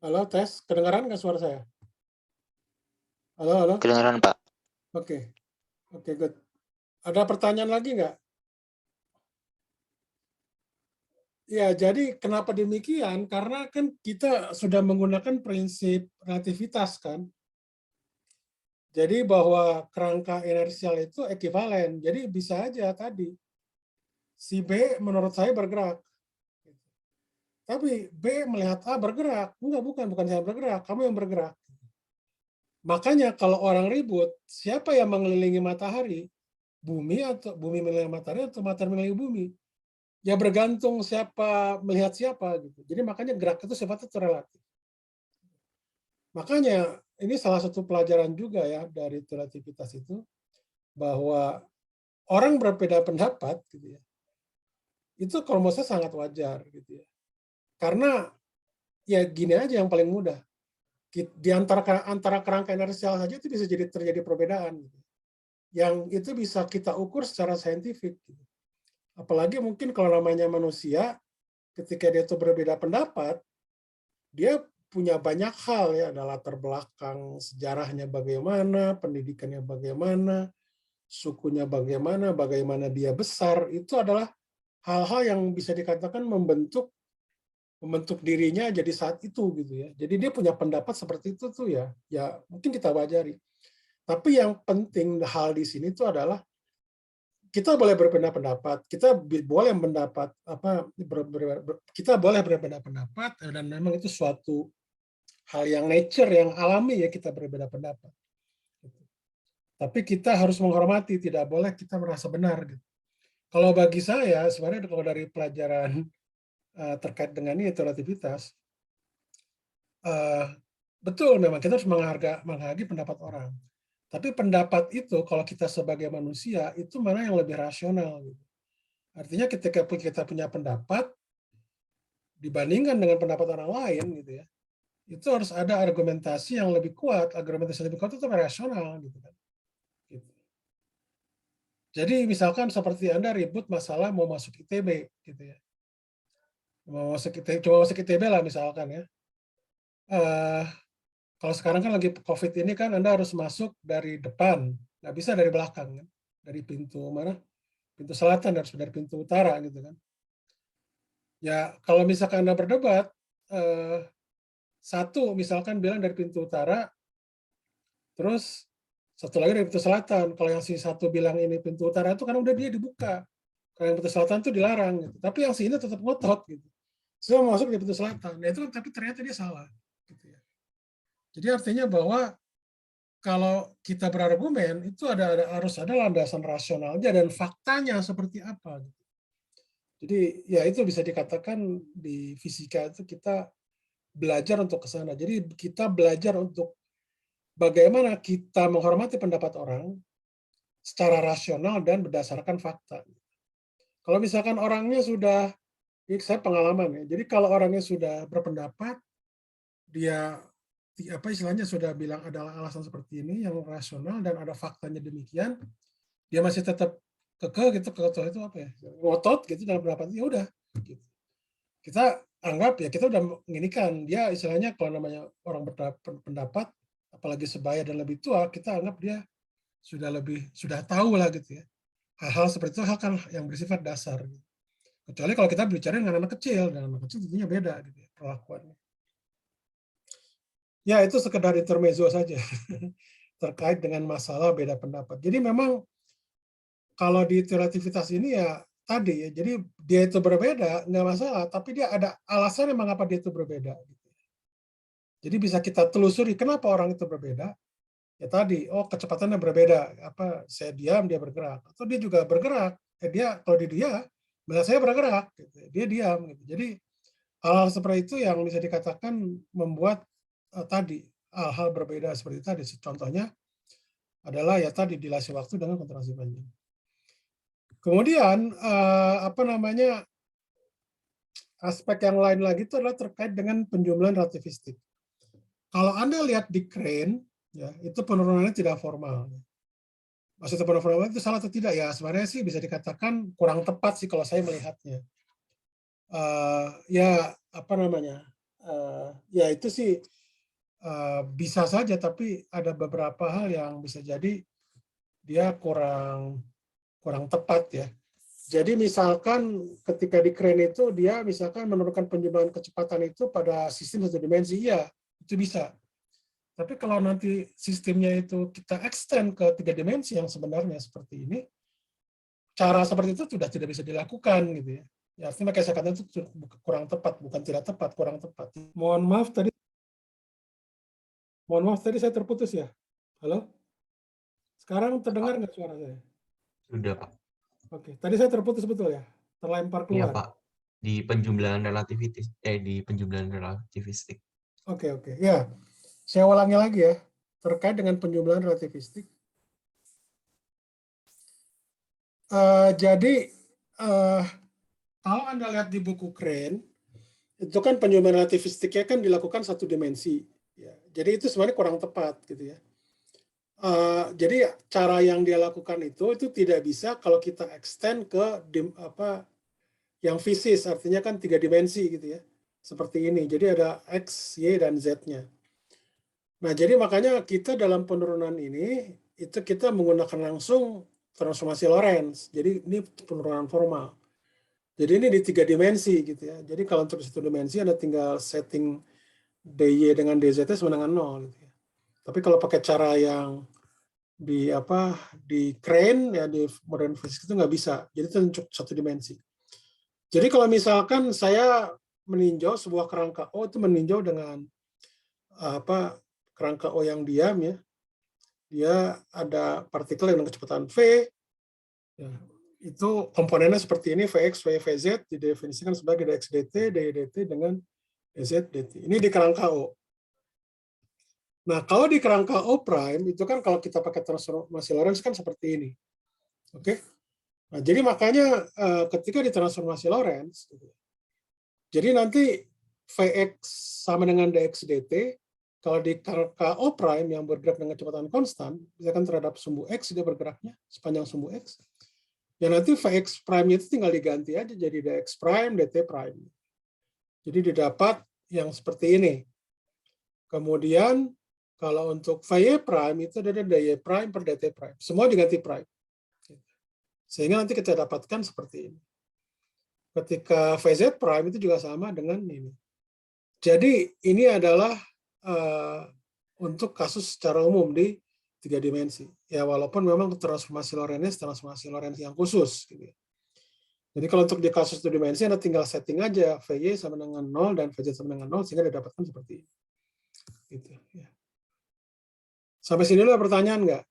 Halo, tes. Kedengaran nggak suara saya? Halo. Kedengaran, Pak. Oke, good. Ada pertanyaan lagi nggak? Ya, jadi kenapa demikian? Karena kan kita sudah menggunakan prinsip relativitas kan. Jadi bahwa kerangka inersial itu ekivalen. Jadi bisa aja tadi si B menurut saya bergerak. Tapi B melihat A bergerak. Enggak, bukan saya bergerak, kamu yang bergerak. Makanya kalau orang ribut, siapa yang mengelilingi matahari? Bumi mengelilingi matahari atau matahari mengelilingi bumi? Ya bergantung siapa melihat siapa gitu. Jadi makanya gerak itu sifatnya itu relatif. Makanya ini salah satu pelajaran juga ya dari relativitas itu bahwa orang berbeda pendapat gitu ya. Itu kalau menurut saya sangat wajar gitu ya. Karena ya gini aja yang paling mudah. Di antara kerangka inersial saja itu bisa terjadi perbedaan gitu. Yang itu bisa kita ukur secara saintifik gitu. Apalagi mungkin kalau namanya manusia, ketika dia itu berbeda pendapat, dia punya banyak hal ya, ada latar belakang sejarahnya bagaimana, pendidikannya bagaimana, sukunya bagaimana dia besar, itu adalah hal-hal yang bisa dikatakan membentuk dirinya jadi saat itu gitu ya. Jadi dia punya pendapat seperti itu tuh ya mungkin kita wajari. Tapi yang penting hal di sini itu adalah kita boleh berbeda pendapat, kita boleh mendapat kita boleh berbeda pendapat, dan memang itu suatu hal yang nature, yang alami ya kita berbeda pendapat. Tapi kita harus menghormati, tidak boleh kita merasa benar. Gitu. Kalau bagi saya, sebenarnya kalau dari pelajaran terkait dengan ini relativitas, betul memang kita harus menghargai pendapat orang. Tapi pendapat itu kalau kita sebagai manusia itu mana yang lebih rasional. Gitu. Artinya ketika kita punya pendapat dibandingkan dengan pendapat orang lain, gitu ya, itu harus ada argumentasi yang lebih kuat. Argumentasi yang lebih kuat itu rasional, gitu kan. Gitu. Jadi misalkan seperti Anda ribut masalah mau masuk ITB, gitu ya. Coba masuk ITB lah misalkan ya. Kalau sekarang kan lagi COVID ini kan Anda harus masuk dari depan, nggak bisa dari belakang, kan? Dari pintu mana? Pintu selatan, harus dari pintu utara, gitu kan. Ya kalau misalkan Anda berdebat, satu misalkan bilang dari pintu utara, terus satu lagi dari pintu selatan. Kalau yang si satu bilang ini pintu utara itu kan udah dia dibuka. Kalau yang pintu selatan itu dilarang, gitu. Tapi yang si ini tetap ngotot, gitu. Saya mau masuk di pintu selatan. Nah, itu kan tapi ternyata dia salah, gitu ya. Jadi artinya bahwa kalau kita berargumen itu harus ada landasan rasionalnya dan faktanya seperti apa. Jadi ya itu bisa dikatakan di fisika itu kita belajar untuk ke sana. Jadi kita belajar untuk bagaimana kita menghormati pendapat orang secara rasional dan berdasarkan fakta. Kalau misalkan orangnya sudah, ini saya pengalaman ya. Jadi kalau orangnya sudah berpendapat, dia apa istilahnya sudah bilang adalah alasan seperti ini yang rasional dan ada faktanya demikian, dia masih tetap kekeh gitu, kekeh itu apa ya, ngotot gitu dalam pendapat, ya udah gitu. Kita anggap ya kita udah menginikan dia, istilahnya kalau namanya orang berpendapat apalagi sebaya dan lebih tua, kita anggap dia sudah tahu lah gitu ya, hal-hal seperti itu hal kan yang bersifat dasar gitu. Kecuali kalau kita bicara dengan anak kecil, dan anak kecil tentunya beda gitu ya, perlakuannya. Ya, itu sekedar intermezzo saja terkait dengan masalah beda pendapat. Jadi memang kalau di relativitas ini ya tadi ya, jadi dia itu berbeda nggak masalah, tapi dia ada alasan mengapa dia itu berbeda. Jadi bisa kita telusuri kenapa orang itu berbeda. Ya tadi, oh kecepatannya berbeda. Apa saya diam dia bergerak, atau dia juga bergerak. Dia kalau dia, malah saya bergerak. Gitu. Dia diam. Gitu. Jadi hal-hal seperti itu yang bisa dikatakan membuat tadi hal-hal berbeda seperti tadi. Contohnya adalah ya tadi dilasi waktu dengan kontraksi panjang. Kemudian aspek yang lain lagi itu adalah terkait dengan penjumlahan relativistik. Kalau Anda lihat di Crane, ya itu penurunannya tidak formal. Maksudnya penurunannya itu salah atau tidak ya? Sebenarnya sih bisa dikatakan kurang tepat sih kalau saya melihatnya. Ya itu sih bisa saja, tapi ada beberapa hal yang bisa jadi dia kurang tepat ya. Jadi misalkan ketika di Crane itu dia misalkan menurunkan penjumlahan kecepatan itu pada sistem satu dimensi, ya itu bisa. Tapi kalau nanti sistemnya itu kita extend ke 3 dimensi yang sebenarnya seperti ini, cara seperti itu sudah tidak bisa dilakukan gitu ya. Ya artinya kayak saya katakan itu kurang tepat, bukan tidak tepat, kurang tepat. Mohon maaf tadi saya terputus ya. Halo? Sekarang terdengar nggak suara saya? Sudah, Pak. Oke, tadi saya terputus betul ya? Terlempar keluar. Iya, Pak. Di penjumlahan relativistik. Oke. Ya, saya ulangi lagi ya. Terkait dengan penjumlahan relativistik. Jadi, kalau Anda lihat di buku Crane, itu kan penjumlahan relativistiknya kan dilakukan satu dimensi. Ya, jadi itu sebenarnya kurang tepat gitu ya. Jadi cara yang dia lakukan itu tidak bisa kalau kita extend ke yang fisis, artinya kan 3 dimensi gitu ya, seperti ini. Jadi ada X, Y, dan Z-nya. Nah, jadi makanya kita dalam penurunan ini itu kita menggunakan langsung transformasi Lorentz. Jadi ini penurunan formal. Jadi ini di 3 dimensi gitu ya. Jadi kalau untuk 1 dimensi Anda tinggal setting DY dengan DZ sama dengan 0 gitu ya. Tapi kalau pakai cara yang di crane ya, di modern physics itu nggak bisa. Jadi itu untuk satu dimensi. Jadi kalau misalkan saya meninjau sebuah kerangka O itu meninjau dengan kerangka O yang diam ya, dia ada partikel dengan kecepatan v, ya, itu komponennya seperti ini, Vx, Vy, Vz didefinisikan sebagai dx dt, dy dt dengan dz dt. Ini di kerangka O. Nah, kalau di kerangka O prime, itu kan kalau kita pakai transformasi Lorentz kan seperti ini. Oke? Nah, jadi makanya ketika di transformasi Lorentz, jadi nanti Vx sama dengan dx dt, kalau di kerangka O prime yang bergerak dengan kecepatan konstan, misalkan terhadap sumbu X, dia bergeraknya sepanjang sumbu X, ya nanti Vx prime itu tinggal diganti aja jadi dx prime, dt prime. Jadi didapat yang seperti ini. Kemudian kalau untuk Vy prime itu ada dy prime per dt prime. Semua diganti prime. Sehingga nanti kita dapatkan seperti ini. Ketika Vz prime itu juga sama dengan ini. Jadi ini adalah untuk kasus secara umum di 3 dimensi. Ya walaupun memang transformasi Lorentz yang khusus. Gitu. Jadi kalau untuk di kasus 2 dimensi Anda tinggal setting aja Vy sama dengan 0 dan Vz sama dengan 0 sehingga didapatkan seperti ini. Gitu, ya. Sampai sini ada pertanyaan nggak?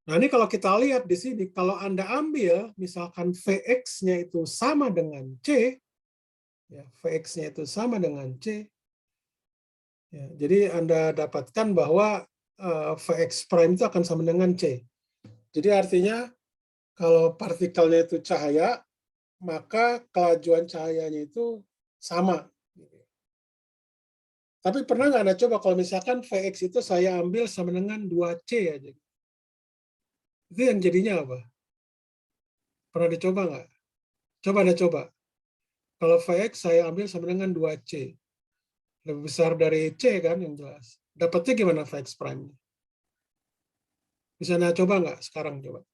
Nah ini kalau kita lihat di sini, kalau Anda ambil misalkan Vx-nya itu sama dengan C, ya, Vx-nya itu sama dengan C, ya, jadi Anda dapatkan bahwa Vx prime itu akan sama dengan C. Jadi artinya kalau partikelnya itu cahaya, maka kelajuan cahayanya itu sama. Tapi pernah nggak Anda coba kalau misalkan Vx itu saya ambil sama dengan 2C aja? Itu yang jadinya apa? Pernah dicoba nggak? Coba Anda coba. Kalau Vx saya ambil sama dengan 2C. Lebih besar dari C kan yang jelas. Dapatnya gimana Vx prime? Bisa Anda coba nggak sekarang coba?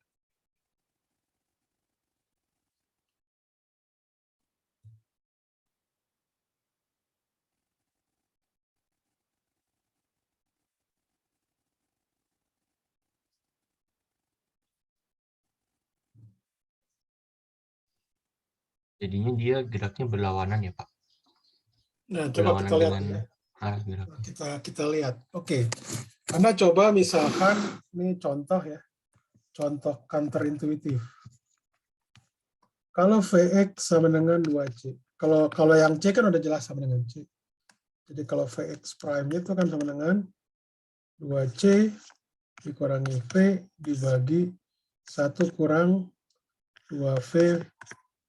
Jadinya dia geraknya berlawanan ya, Pak? Nah, coba Berlawanan kita lihat dengan ya. arah geraknya. Kita lihat. Oke. Anda coba misalkan ini contoh ya. Contoh counterintuitif. Kalau Vx sama dengan 2C. Kalau yang C kan udah jelas sama dengan C. Jadi kalau Vx prime itu kan sama dengan 2C dikurangi V dibagi 1 kurang 2V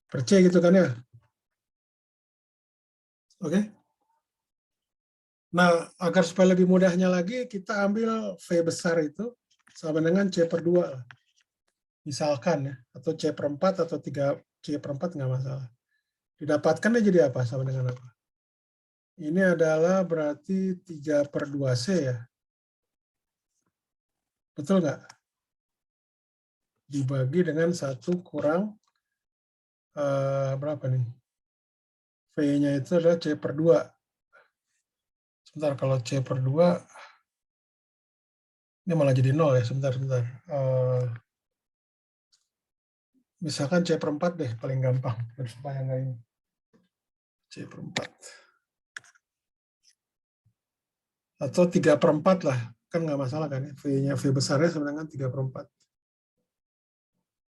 per C gitu kan ya. Oke. Nah, agar supaya lebih mudahnya lagi, kita ambil V besar itu sama dengan C per 2. Misalkan ya, atau C per 4 atau 3C per 4 nggak masalah. Didapatkannya jadi apa? Sama dengan apa? Ini adalah berarti 3 per 2C ya. Betul nggak? Dibagi dengan 1 kurang berapa nih? V-nya itu adalah C per 2. Sebentar, kalau C per 2, ini malah jadi 0 ya, sebentar. Misalkan C per 4 deh, paling gampang. Supaya nggak ini. C per 4. Atau 3 per 4 lah. Kan nggak masalah kan ya. V-nya, V besarnya sama dengan 3 per 4.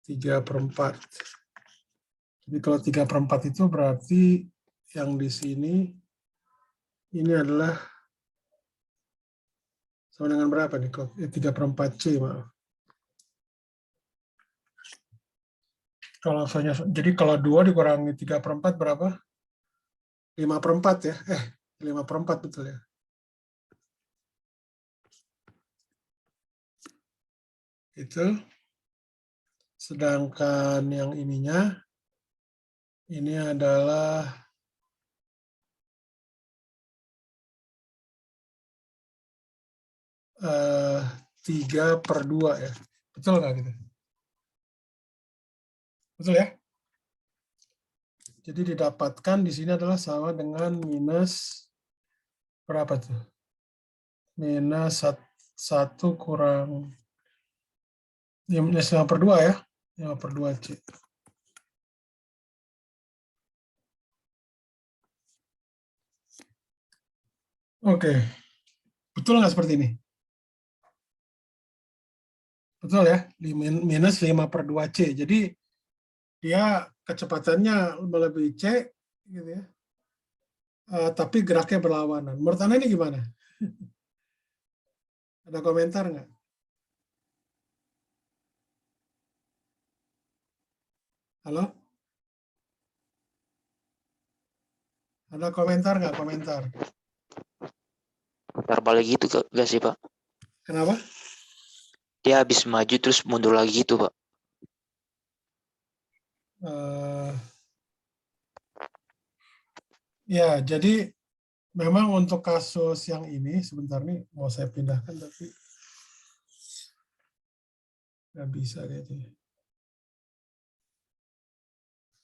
3 per 4. Jadi kalau 3 per 4 itu berarti yang di sini ini adalah sama dengan berapa nih? 3 per 4C, maaf. Kalau jadi kalau 2 dikurangi 3 per 4 berapa? 5 per 4 ya? 5 per 4 betul ya? Itu. Sedangkan yang ininya, ini adalah 3 per 2 ya. Betul nggak gitu? Betul ya? Jadi didapatkan di sini adalah sama dengan minus berapa tuh? Minus 1 kurang 5/2 ya. 5/2C. Oke. Betul nggak seperti ini? Betul ya? Minus 5/2C. Jadi dia kecepatannya melebihi C, gitu ya. Tapi geraknya berlawanan. Menurut Anda ini gimana? Ada komentar nggak? Halo? Ada komentar nggak? Komentar. Putar balik gitu gak sih, Pak? Kenapa? Dia habis maju terus mundur lagi gitu, Pak. Ya, jadi memang untuk kasus yang ini, sebentar nih mau saya pindahkan tapi nggak bisa kayaknya.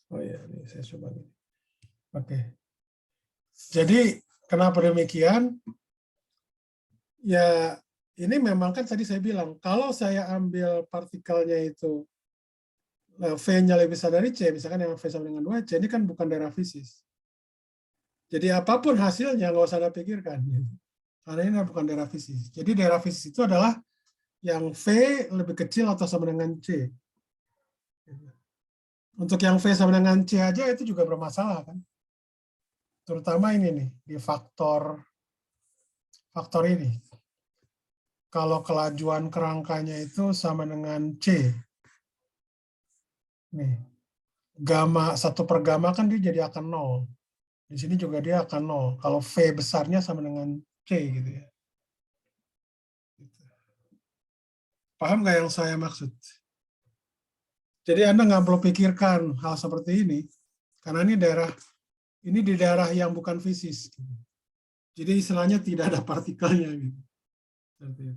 Oh ya, ini saya coba nih. Oke. Jadi kenapa demikian? Ya, ini memang kan tadi saya bilang, kalau saya ambil partikelnya itu V-nya lebih besar dari C, misalkan yang V sama dengan 2C, ini kan bukan daerah fisis. Jadi apapun hasilnya, nggak usah Anda pikirkan. Karena ini bukan daerah fisis. Jadi daerah fisis itu adalah yang V lebih kecil atau sama dengan C. Untuk yang V sama dengan C aja itu juga bermasalah kan. Terutama ini nih, di faktor ini. Kalau kelajuan kerangkanya itu sama dengan C. Nih, gamma 1/gamma kan dia jadi akan 0. Di sini juga dia akan 0. Kalau V besarnya sama dengan C gitu ya. Paham nggak yang saya maksud? Jadi Anda nggak perlu pikirkan hal seperti ini, karena ini di daerah yang bukan fisis. Jadi istilahnya tidak ada partikelnya. Gitu.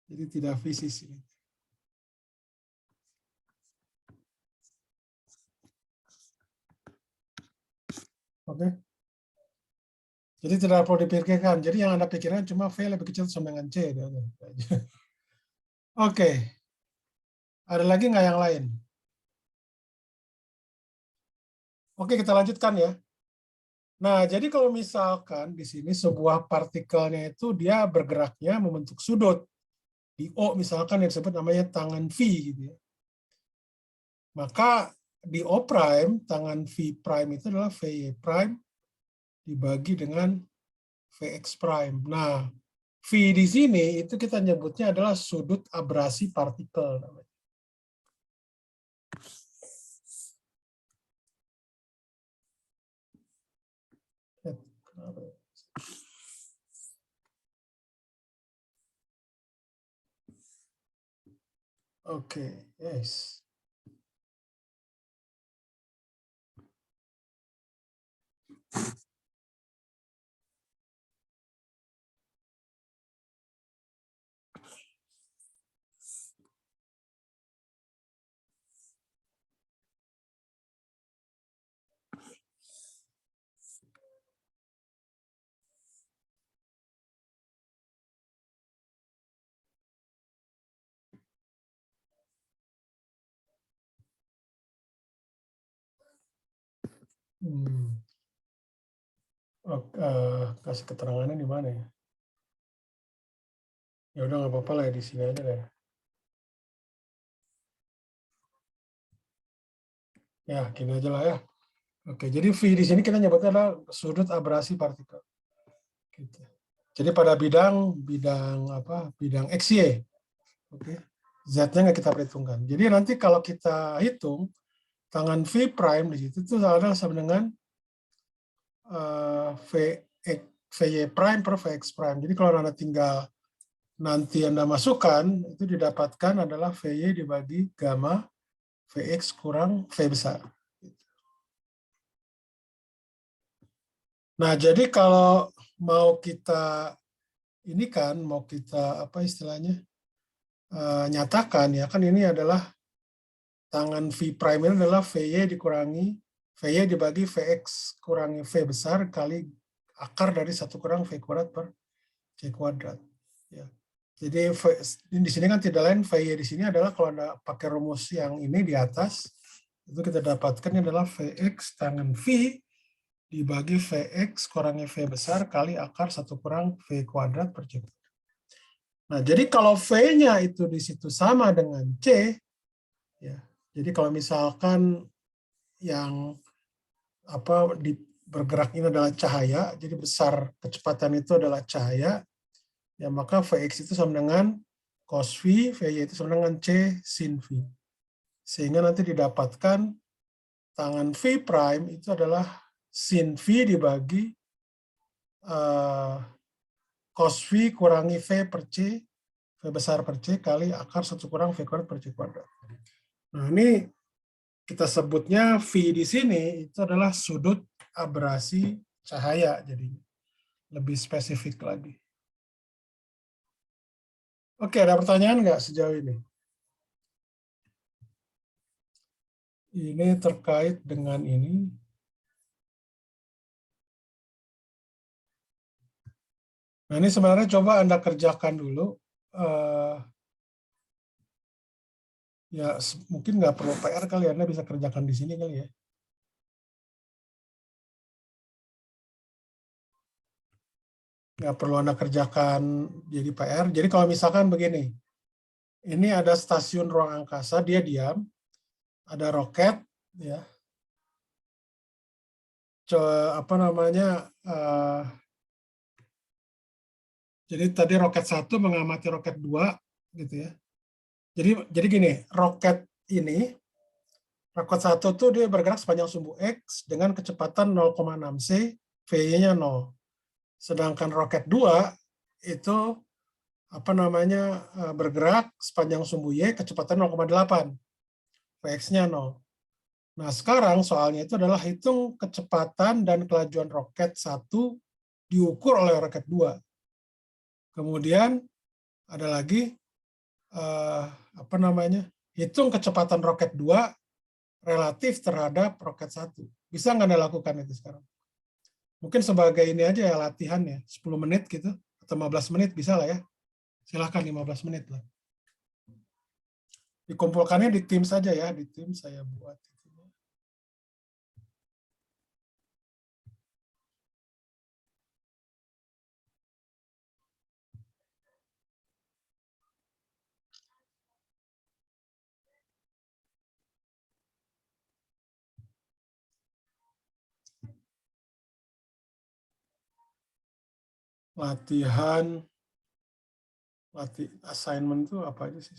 Jadi tidak fisis. Oke. Jadi tidak perlu dipikirkan. Jadi yang Anda pikirkan cuma V lebih kecil sama dengan C. Oke. Ada lagi nggak yang lain? Oke, kita lanjutkan ya. Nah, jadi kalau misalkan di sini sebuah partikelnya itu dia bergeraknya membentuk sudut. Di O misalkan yang disebut namanya tangan V gitu ya. Maka di O prime, tangan V prime itu adalah VY prime dibagi dengan VX prime. Nah, V di sini itu kita nyebutnya adalah sudut abrasi partikel namanya. Oke, yes. Kasih keterangannya di mana ya? Ya udah nggak apa-apa lah ya, di sini aja deh. Ya, gini aja lah ya. Oke, jadi V di sini kita nyebutnya adalah sudut abrasi partikel. Gitu. Jadi pada bidang XY. Oke. Z-nya nggak kita perhitungkan. Jadi nanti kalau kita hitung tangan V prime di situ itu adalah sama dengan VY prime per VX prime. Jadi kalau Anda tinggal nanti Anda masukkan, itu didapatkan adalah VY dibagi gamma VX kurang V besar. Nah, jadi kalau mau kita ini kan, mau kita apa istilahnya, nyatakan ya kan ini adalah tangan V prime ini adalah VY dikurangi VY dibagi VX kurangi V besar kali akar dari 1 kurang V kuadrat per C kuadrat. Ya. Jadi di sini kan tidak lain VY di sini adalah kalau ada pakai rumus yang ini di atas, itu kita dapatkan adalah Vx tangan V dibagi Vx kurangi V besar kali akar 1 kurang V kuadrat per C. Nah, jadi kalau V-nya itu di situ sama dengan C, ya. Jadi kalau misalkan yang bergerak ini adalah cahaya, jadi besar kecepatan itu adalah cahaya, ya maka Vx itu sama dengan cos V, Vy itu sama dengan C sin V. Sehingga nanti didapatkan tangan V prime itu adalah sin V dibagi cos V kurangi V per C, V besar per C kali akar 1 kurang V kuadrat per C kuadrat. Nah, ini kita sebutnya V di sini itu adalah sudut abrasi cahaya, jadi lebih spesifik lagi. Oke, ada pertanyaan nggak sejauh ini? Ini terkait dengan ini. Nah, ini sebenarnya coba Anda kerjakan dulu. Ya, mungkin nggak perlu PR kali, Anda bisa kerjakan di sini kali ya. Nggak perlu Anda kerjakan jadi PR. Jadi kalau misalkan begini, ini ada stasiun ruang angkasa, dia diam, ada roket, ya. Jadi tadi roket 1 mengamati roket 2, gitu ya. Jadi gini, roket 1 tuh dia bergerak sepanjang sumbu X dengan kecepatan 0,6 C, V-nya 0. Sedangkan roket 2 itu bergerak sepanjang sumbu Y kecepatan 0,8. Vx-nya 0. Nah, sekarang soalnya itu adalah hitung kecepatan dan kelajuan roket 1 diukur oleh roket 2. Kemudian ada lagi hitung kecepatan roket 2 relatif terhadap roket 1. Bisa nggak Anda lakukan itu sekarang? Mungkin sebagai ini aja ya, latihan ya, 10 menit gitu, atau 15 menit bisa lah ya. Silahkan 15 menit lah. Dikumpulkannya di tim saja ya, di tim saya buat. Assignment itu apa aja sih?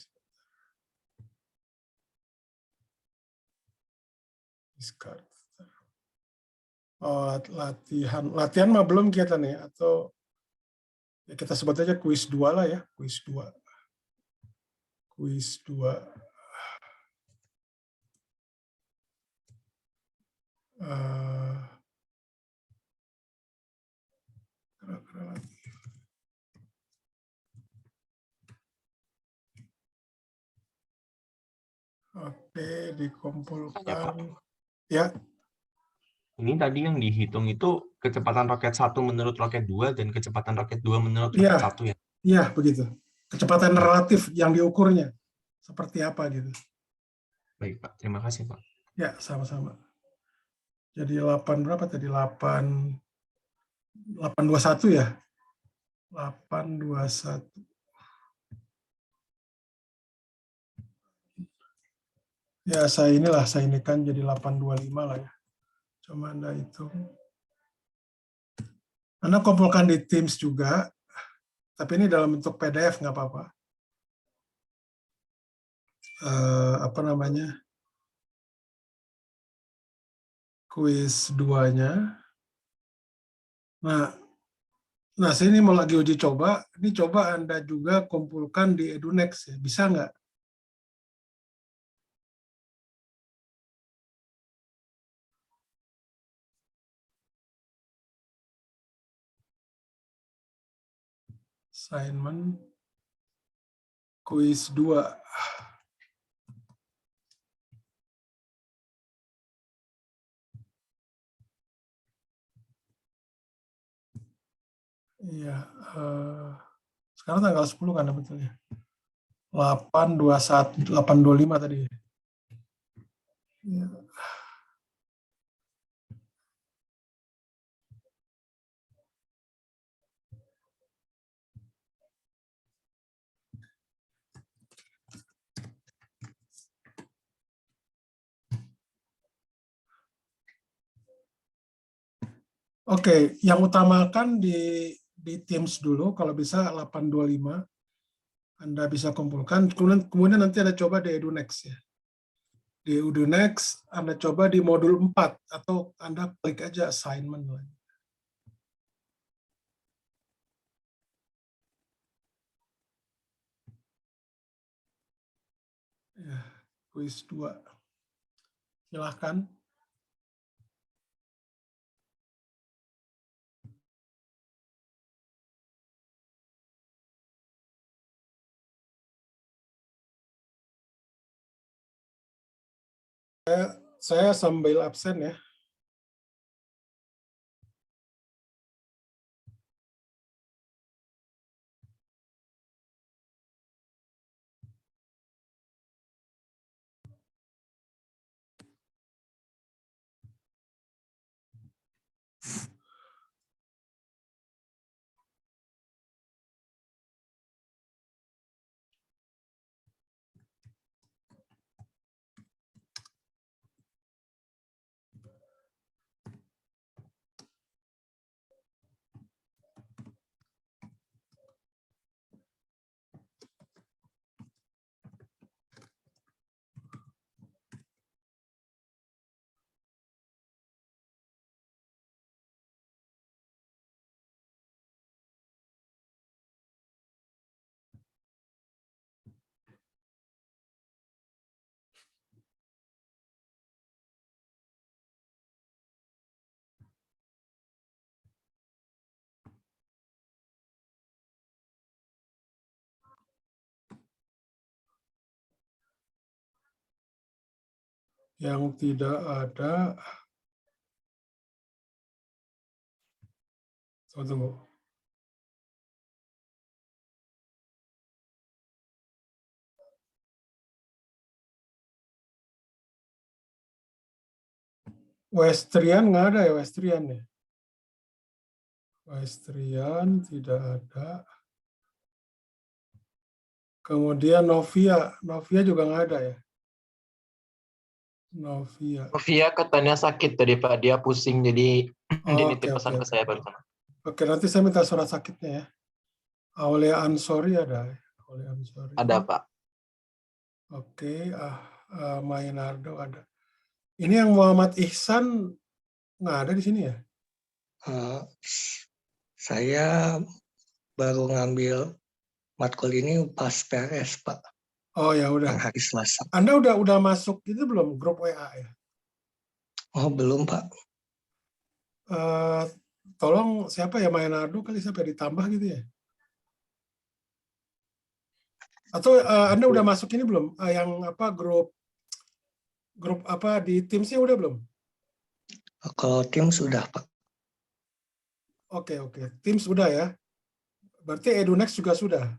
Discard. Oh, latihan mah belum kelihatan ya, atau ya kita sebut aja kuis 2 lah ya, kuis 2. Kuis 2. Oke, dikumpulkan. Ya. Ini tadi yang dihitung itu kecepatan roket 1 menurut roket 2 dan kecepatan roket 2 menurut roket 1 ya? Iya, begitu. Kecepatan relatif yang diukurnya. Seperti apa gitu. Baik, Pak. Terima kasih, Pak. Ya, sama-sama. Jadi 8 berapa tadi? 821 ya? 821. Ya, saya inikan jadi 825 lah ya. Coba Anda hitung. Anda kumpulkan di Teams juga, tapi ini dalam bentuk PDF nggak apa-apa. Kuis 2-nya. Nah, sini mau lagi uji coba. Ini coba Anda juga kumpulkan di EduNext ya. Bisa nggak? Assignment kuis 2. Iya, Sekarang tanggal 10 kan betulnya. 821, 825 tadi. Ya. Oke, yang utamakan di Teams dulu, kalau bisa 825, Anda bisa kumpulkan, kemudian nanti Anda coba di EduNext ya. Di EduNext, Anda coba di modul 4, atau Anda klik aja assignment. Ya, kuis 2. Silahkan. Saya sambil absen ya. Yang tidak ada, tunggu. Westrian nggak ada ya, Westrian ya? Westrian tidak ada. Kemudian Novia juga nggak ada ya? Novia. Sofia katanya sakit tadi Pak, dia pusing jadi dia Oh, nitip pesan ke saya barusan. Oke, nanti saya minta surat sakitnya ya. Aulia Ansori ada ya? Aulia Ansori. Ada Pak. Oke, Mainardo ada. Ini yang Muhammad Ihsan nggak ada di sini ya? Saya baru ngambil matkul ini pas PRS, Pak. Oh ya udah. Yang hari Selasa. Anda udah masuk itu belum grup WA ya? Oh, belum, Pak. Tolong siapa ya, Mainardo kali, siapa ditambah gitu ya? Atau Anda udah masuk ini belum? Yang apa, grup apa di Teams-nya udah belum? Kalau tim sudah, Pak. Oke. Teams sudah ya. Berarti EduNext juga sudah.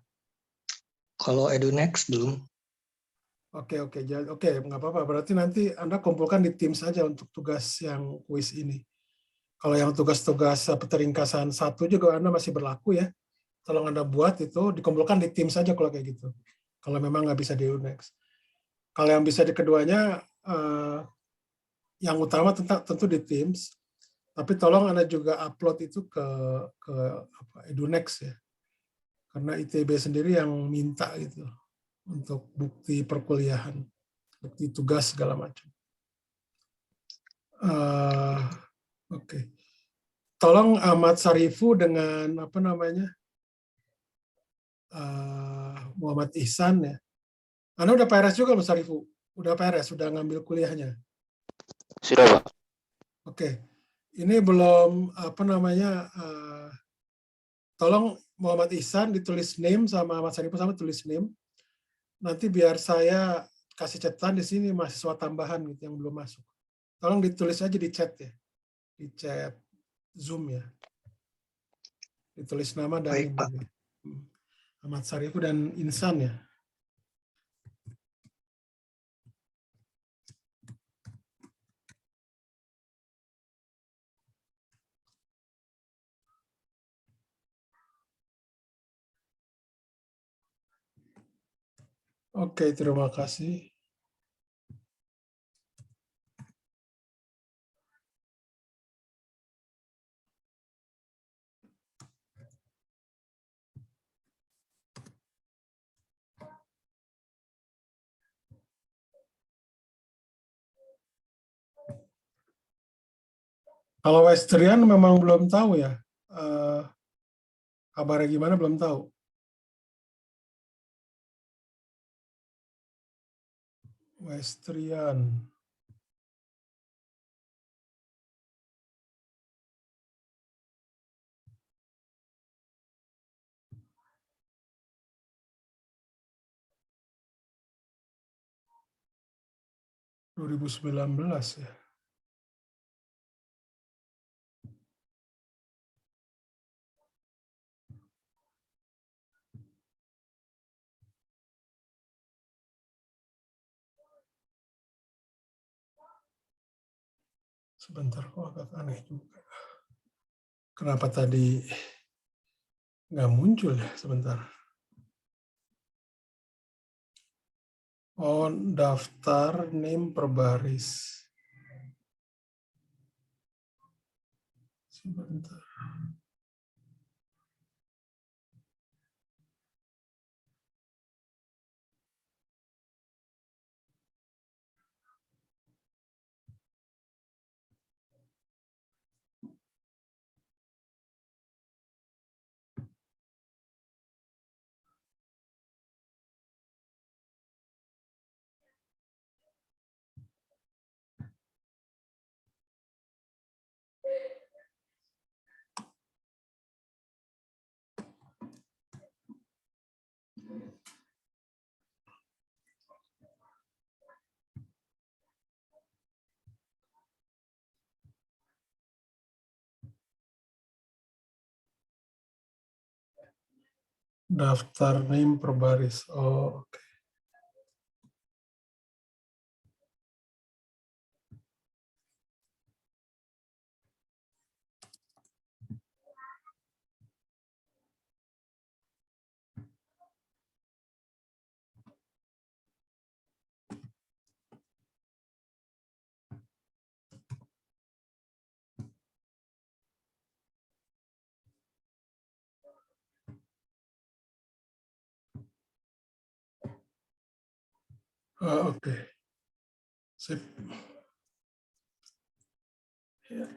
Kalau EduNext belum. Oke, nggak apa-apa. Berarti nanti Anda kumpulkan di Teams saja untuk tugas yang kuis ini. Kalau yang tugas-tugas peringkasan 1 juga Anda masih berlaku ya. Tolong Anda buat itu, dikumpulkan di Teams saja kalau kayak gitu. Kalau memang nggak bisa di EduNext. Kalau yang bisa di keduanya, yang utama tentu di Teams, tapi tolong Anda juga upload itu ke EduNext ya. Karena ITB sendiri yang minta gitu untuk bukti perkuliahan, bukti tugas segala macam. Oke. Tolong Ahmad Sarifu dengan apa namanya, Muhammad Ihsan ya. Anda udah PRS juga Mas Sarifu? Udah PRS, sudah ngambil kuliahnya? Sudah, Pak. Oke. Ini belum apa namanya, tolong Muhammad Ihsan ditulis name sama Ahmad Sarifu sama tulis name. Nanti biar saya kasih catatan di sini mahasiswa tambahan gitu yang belum masuk. Tolong ditulis aja di chat ya. Di chat Zoom ya. Ditulis nama dan Baik, Pak. Ahmad Sarifu dan Insan ya. Oke, terima kasih. Kalau Westrian memang belum tahu ya. Kabarnya gimana belum tahu. Westrian. (2019) ya. Sebentar, kok agak aneh juga. Kenapa tadi nggak muncul ya? Sebentar. Oh, daftar name per baris. Sebentar. Daftar name per baris. Oh, oke. Oke. Sip. Ya.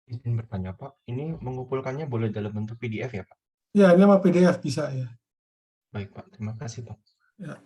Izin bertanya, Pak. Ini mengumpulkannya boleh dalam bentuk PDF ya, Pak? Ya, ini sama PDF bisa ya. Baik, Pak. Terima kasih, Pak. Ya.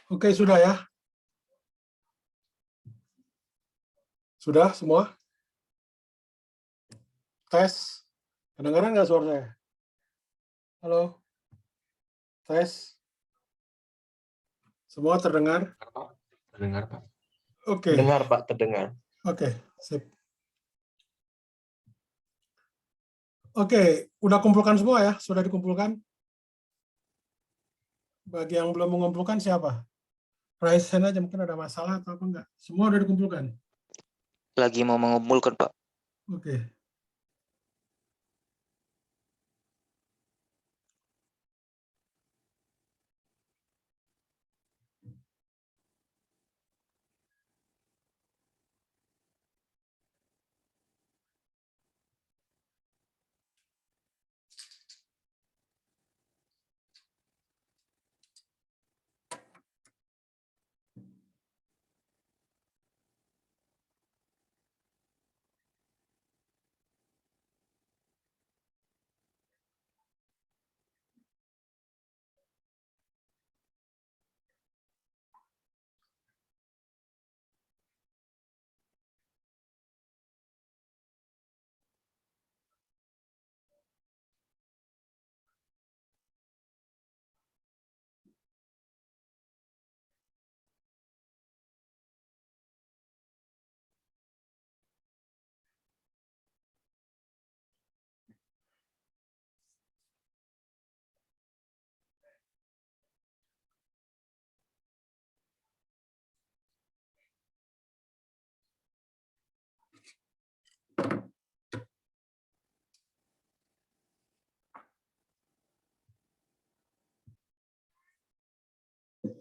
Oke, sudah ya? Sudah semua? Tes? Kedengaran nggak suara saya? Halo? Tes? Semua terdengar? Terdengar, Pak. Oke, Dengar Pak, terdengar. oke, sip. Oke, udah kumpulkan semua ya? Sudah dikumpulkan? Bagi yang belum mengumpulkan siapa? Raise hand aja, mungkin ada masalah atau apa enggak. Semua udah dikumpulkan? Lagi mau mengumpulkan, Pak. Oke.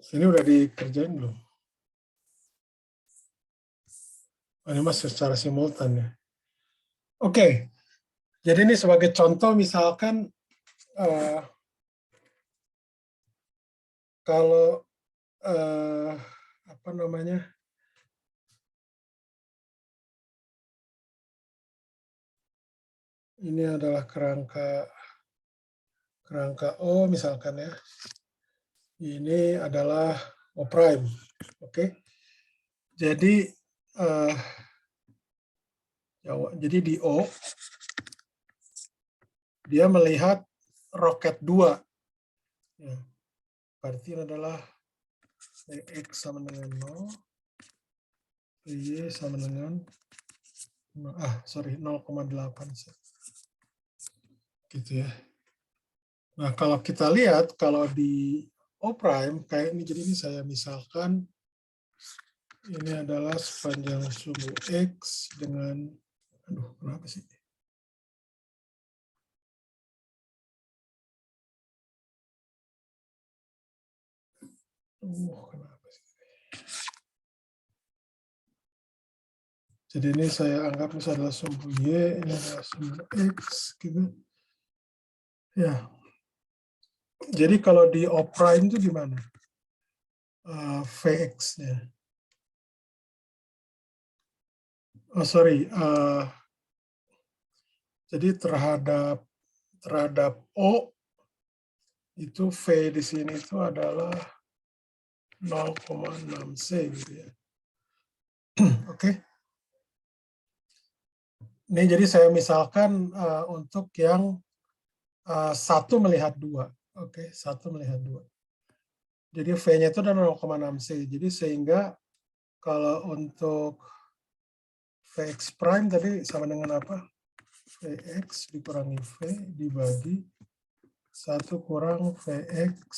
Ini udah dikerjain belum? Oh, ini mas secara simultan ya. Oke, jadi ini sebagai contoh misalkan kalau apa namanya? Ini adalah kerangka O misalkan ya. Ini adalah O prime. Oke. Jadi jadi di O dia melihat roket 2. Ya. Berarti ini adalah X sama dengan 0, Y sama dengan 0,8. Gitu ya. Nah, kalau kita lihat, kalau di O prime, kayak ini, jadi ini saya misalkan, ini adalah sepanjang sumbu X dengan, aduh, kenapa sih? Kenapa sih? Jadi ini saya anggap misalnya adalah sumbu Y, ini adalah sumbu X, gitu. Ya. Jadi kalau di O prime itu gimana? Vx-nya. Oh, sorry. Jadi terhadap O, itu V di sini itu adalah 0,6C gitu ya. Oke. Ini jadi saya misalkan untuk yang 1 melihat 2. Oke, 1 melihat 2. Jadi V-nya itu adalah 0,6C. Jadi sehingga kalau untuk Vx prime tadi sama dengan apa? Vx dikurangi V dibagi 1 kurang Vx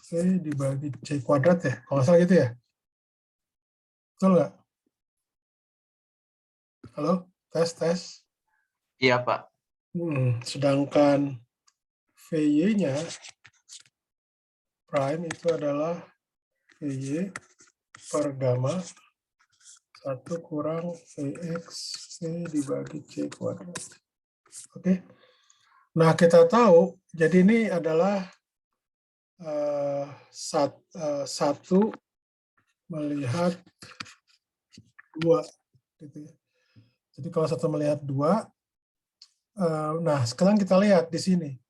V dibagi C kuadrat ya? Kalau nggak salah gitu ya? Betul nggak? Halo? Tes. Iya Pak. Sedangkan Vy-nya prime itu adalah Vy per gamma 1 kurang Vx V dibagi C kuadrat. Oke. Nah, kita tahu, jadi ini adalah 1 melihat 2. Gitu ya. Jadi kalau 1 melihat 2, nah sekarang kita lihat di sini.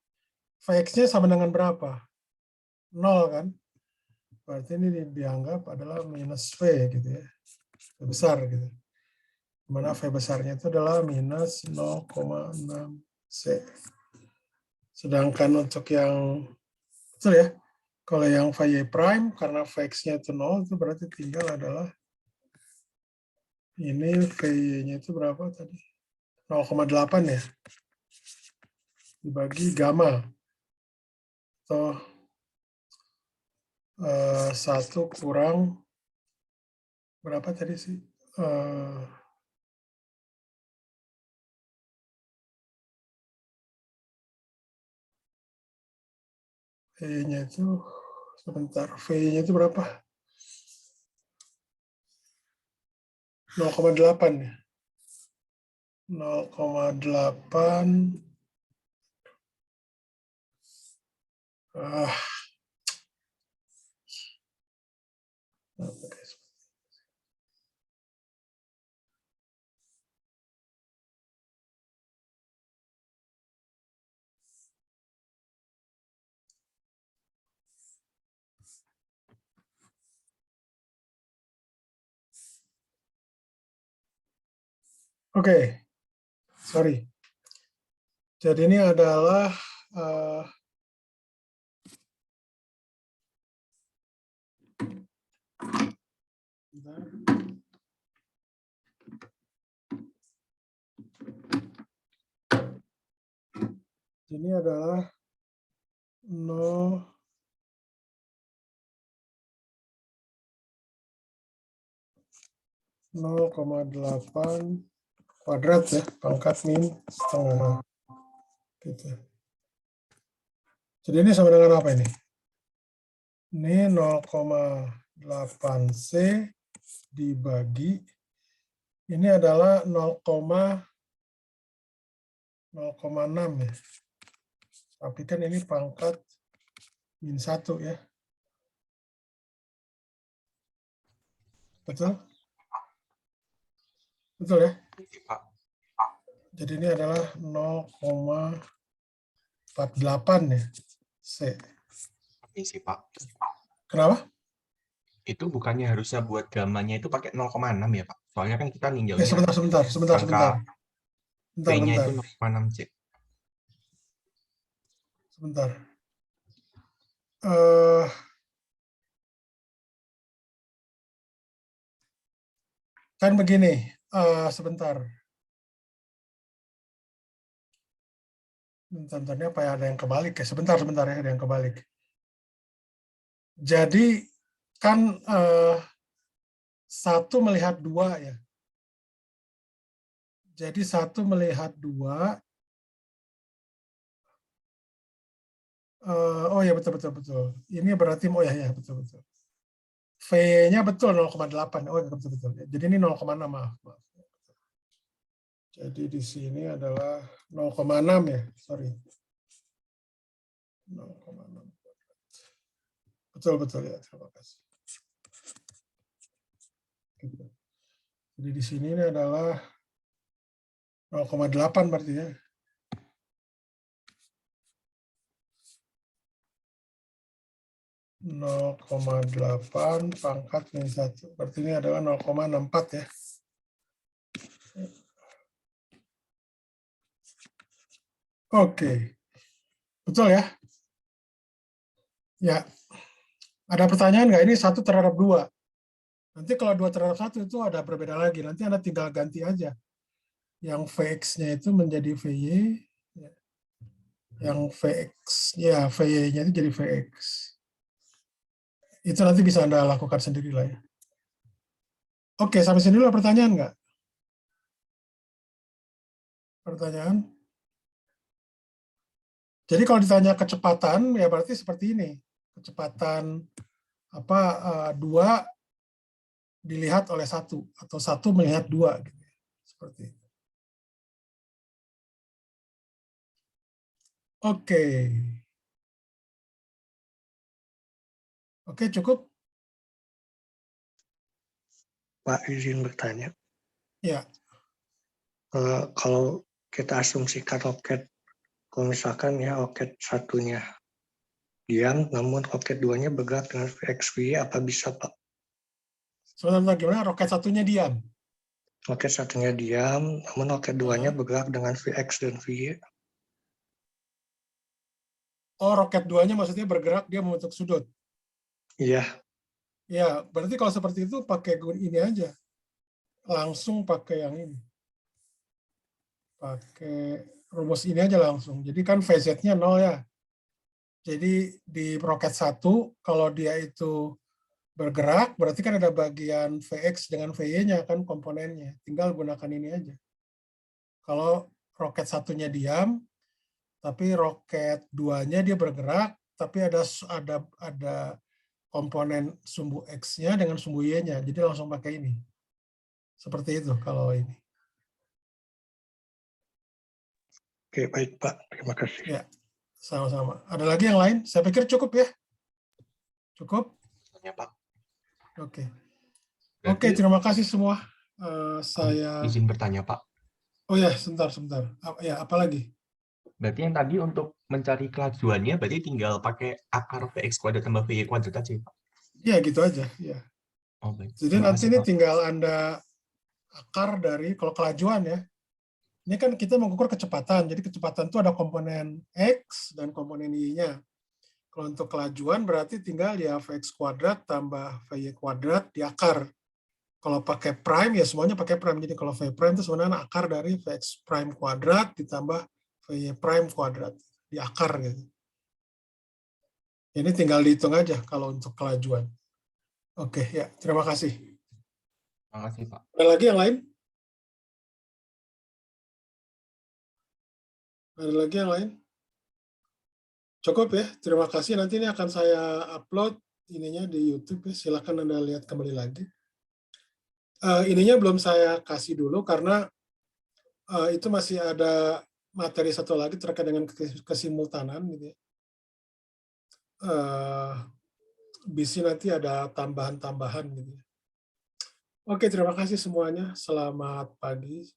Vx-nya sama dengan berapa? 0 kan? berarti ini dianggap adalah minus V gitu ya, V besar gitu. Dimana V besarnya itu adalah minus 0,6 C. Sedangkan untuk yang, betul ya, kalau yang VY prime, karena Vx-nya itu 0, itu berarti tinggal adalah, ini VY-nya itu berapa tadi? 0,8 ya, dibagi gamma. Atau 1 kurang, berapa tadi sih? V-nya itu, sebentar, V-nya itu berapa? 0,8 ya. 0,8. Oke, sorry. Jadi ini adalah ini adalah 0,8 kuadrat ya, pangkat min setengah. Gitu. Jadi ini sama dengan apa ini? Ini 0,8 C dibagi, ini adalah 0,6 ya. Tapi kan ini pangkat min 1 ya. Betul? Betul ya? Jadi ini adalah 0,48 ya, C. Ini sih, Pak. Kenapa? Itu bukannya harusnya buat gamanya itu pakai 0,6 ya, Pak? Soalnya kan kita ninjaunya Sebentar. V-nya itu 0,6 C. Sebentar. Kan begini, sebentar. Tentunya apa ya, ada yang kebalik ya. Sebentar ya, ada yang kebalik. Jadi kan 1 melihat 2 ya. Jadi 1 melihat 2. Oh ya, betul. Ini berarti, oh ya, betul. V-nya betul 0,8. Oh ya, betul. Jadi ini 0,6, maaf. Jadi di sini adalah 0,6 ya, sorry. 0,6. Betul ya, terima kasih. Jadi di sini ini adalah 0,8 berarti ya. (0,8 pangkat min 1). Berarti ini adalah 0,64 ya. Oke. Betul ya? Ya. Ada pertanyaan nggak? Ini 1 terhadap 2. Nanti kalau 2 terhadap 1 itu ada berbeda lagi. Nanti Anda tinggal ganti aja. Yang Vx-nya itu menjadi Vy. Yang Vx-nya, Vy-nya itu jadi Vx. Itu nanti bisa Anda lakukan sendiri lah ya. Oke, sampai sini dulu pertanyaan nggak? Pertanyaan? Jadi kalau ditanya kecepatan, ya berarti seperti ini. Kecepatan 2 dilihat oleh 1, atau 1 melihat 2. Gitu. Seperti itu. Oke, cukup? Pak, izin bertanya. Ya. Kalau kita asumsikan roket, kalau misalkan ya roket satunya diam, namun roket 2-nya bergerak dengan Vx VY, apa bisa, Pak? Sebentar, gimana? Roket satunya diam. Roket satunya diam, namun roket 2-nya bergerak dengan Vx dan Vy. Oh, roket 2-nya maksudnya bergerak, dia membentuk sudut. Iya, Ya, berarti kalau seperti itu pakai ini aja. Langsung pakai yang ini. Pakai rumus ini aja langsung. Jadi kan VZ-nya 0 ya. Jadi di roket 1, kalau dia itu bergerak, berarti kan ada bagian Vx dengan Vy-nya kan komponennya. Tinggal gunakan ini aja. Kalau roket satunya diam, tapi roket 2-nya dia bergerak, tapi ada komponen sumbu X-nya dengan sumbu Y-nya. Jadi langsung pakai ini. Seperti itu kalau ini. oke baik Pak, terima kasih. Ya, sama-sama. Ada lagi yang lain? Saya pikir cukup ya. Cukup? Ya, Pak. Oke. Berarti, Oke, terima kasih semua. Saya izin bertanya, Pak. Oh ya, sebentar. Ya, apa lagi? Berarti yang tadi untuk mencari kelajuannya, berarti tinggal pakai akar Vx kuadrat tambah Vy kuadrat aja, Pak? Ya, gitu aja. Ya. Oh, baik. Jadi Terima nanti kasih, ini Pak. tinggal Anda akar dari, kalau kelajuan ya, ini kan kita mengukur kecepatan. Jadi kecepatan itu ada komponen X dan komponen Y-nya. Kalau untuk kelajuan berarti tinggal ya Vx kuadrat tambah Vy kuadrat di akar. Kalau pakai prime ya semuanya pakai prime. Jadi kalau V prime itu sebenarnya akar dari Vx prime kuadrat ditambah Vy prime kuadrat di akar gitu. Ini tinggal dihitung aja kalau untuk kelajuan. Oke, ya, terima kasih. Terima kasih, Pak. Ada lagi yang lain? Ada lagi yang lain? Cukup ya, terima kasih. Nanti ini akan saya upload ininya di YouTube ya. Silakan Anda lihat kembali lagi. Ininya belum saya kasih dulu karena itu masih ada materi satu lagi terkait dengan kesimultanan gitu ya. Bisa nanti ada tambahan-tambahan gitu ya. Oke, terima kasih semuanya. Selamat pagi.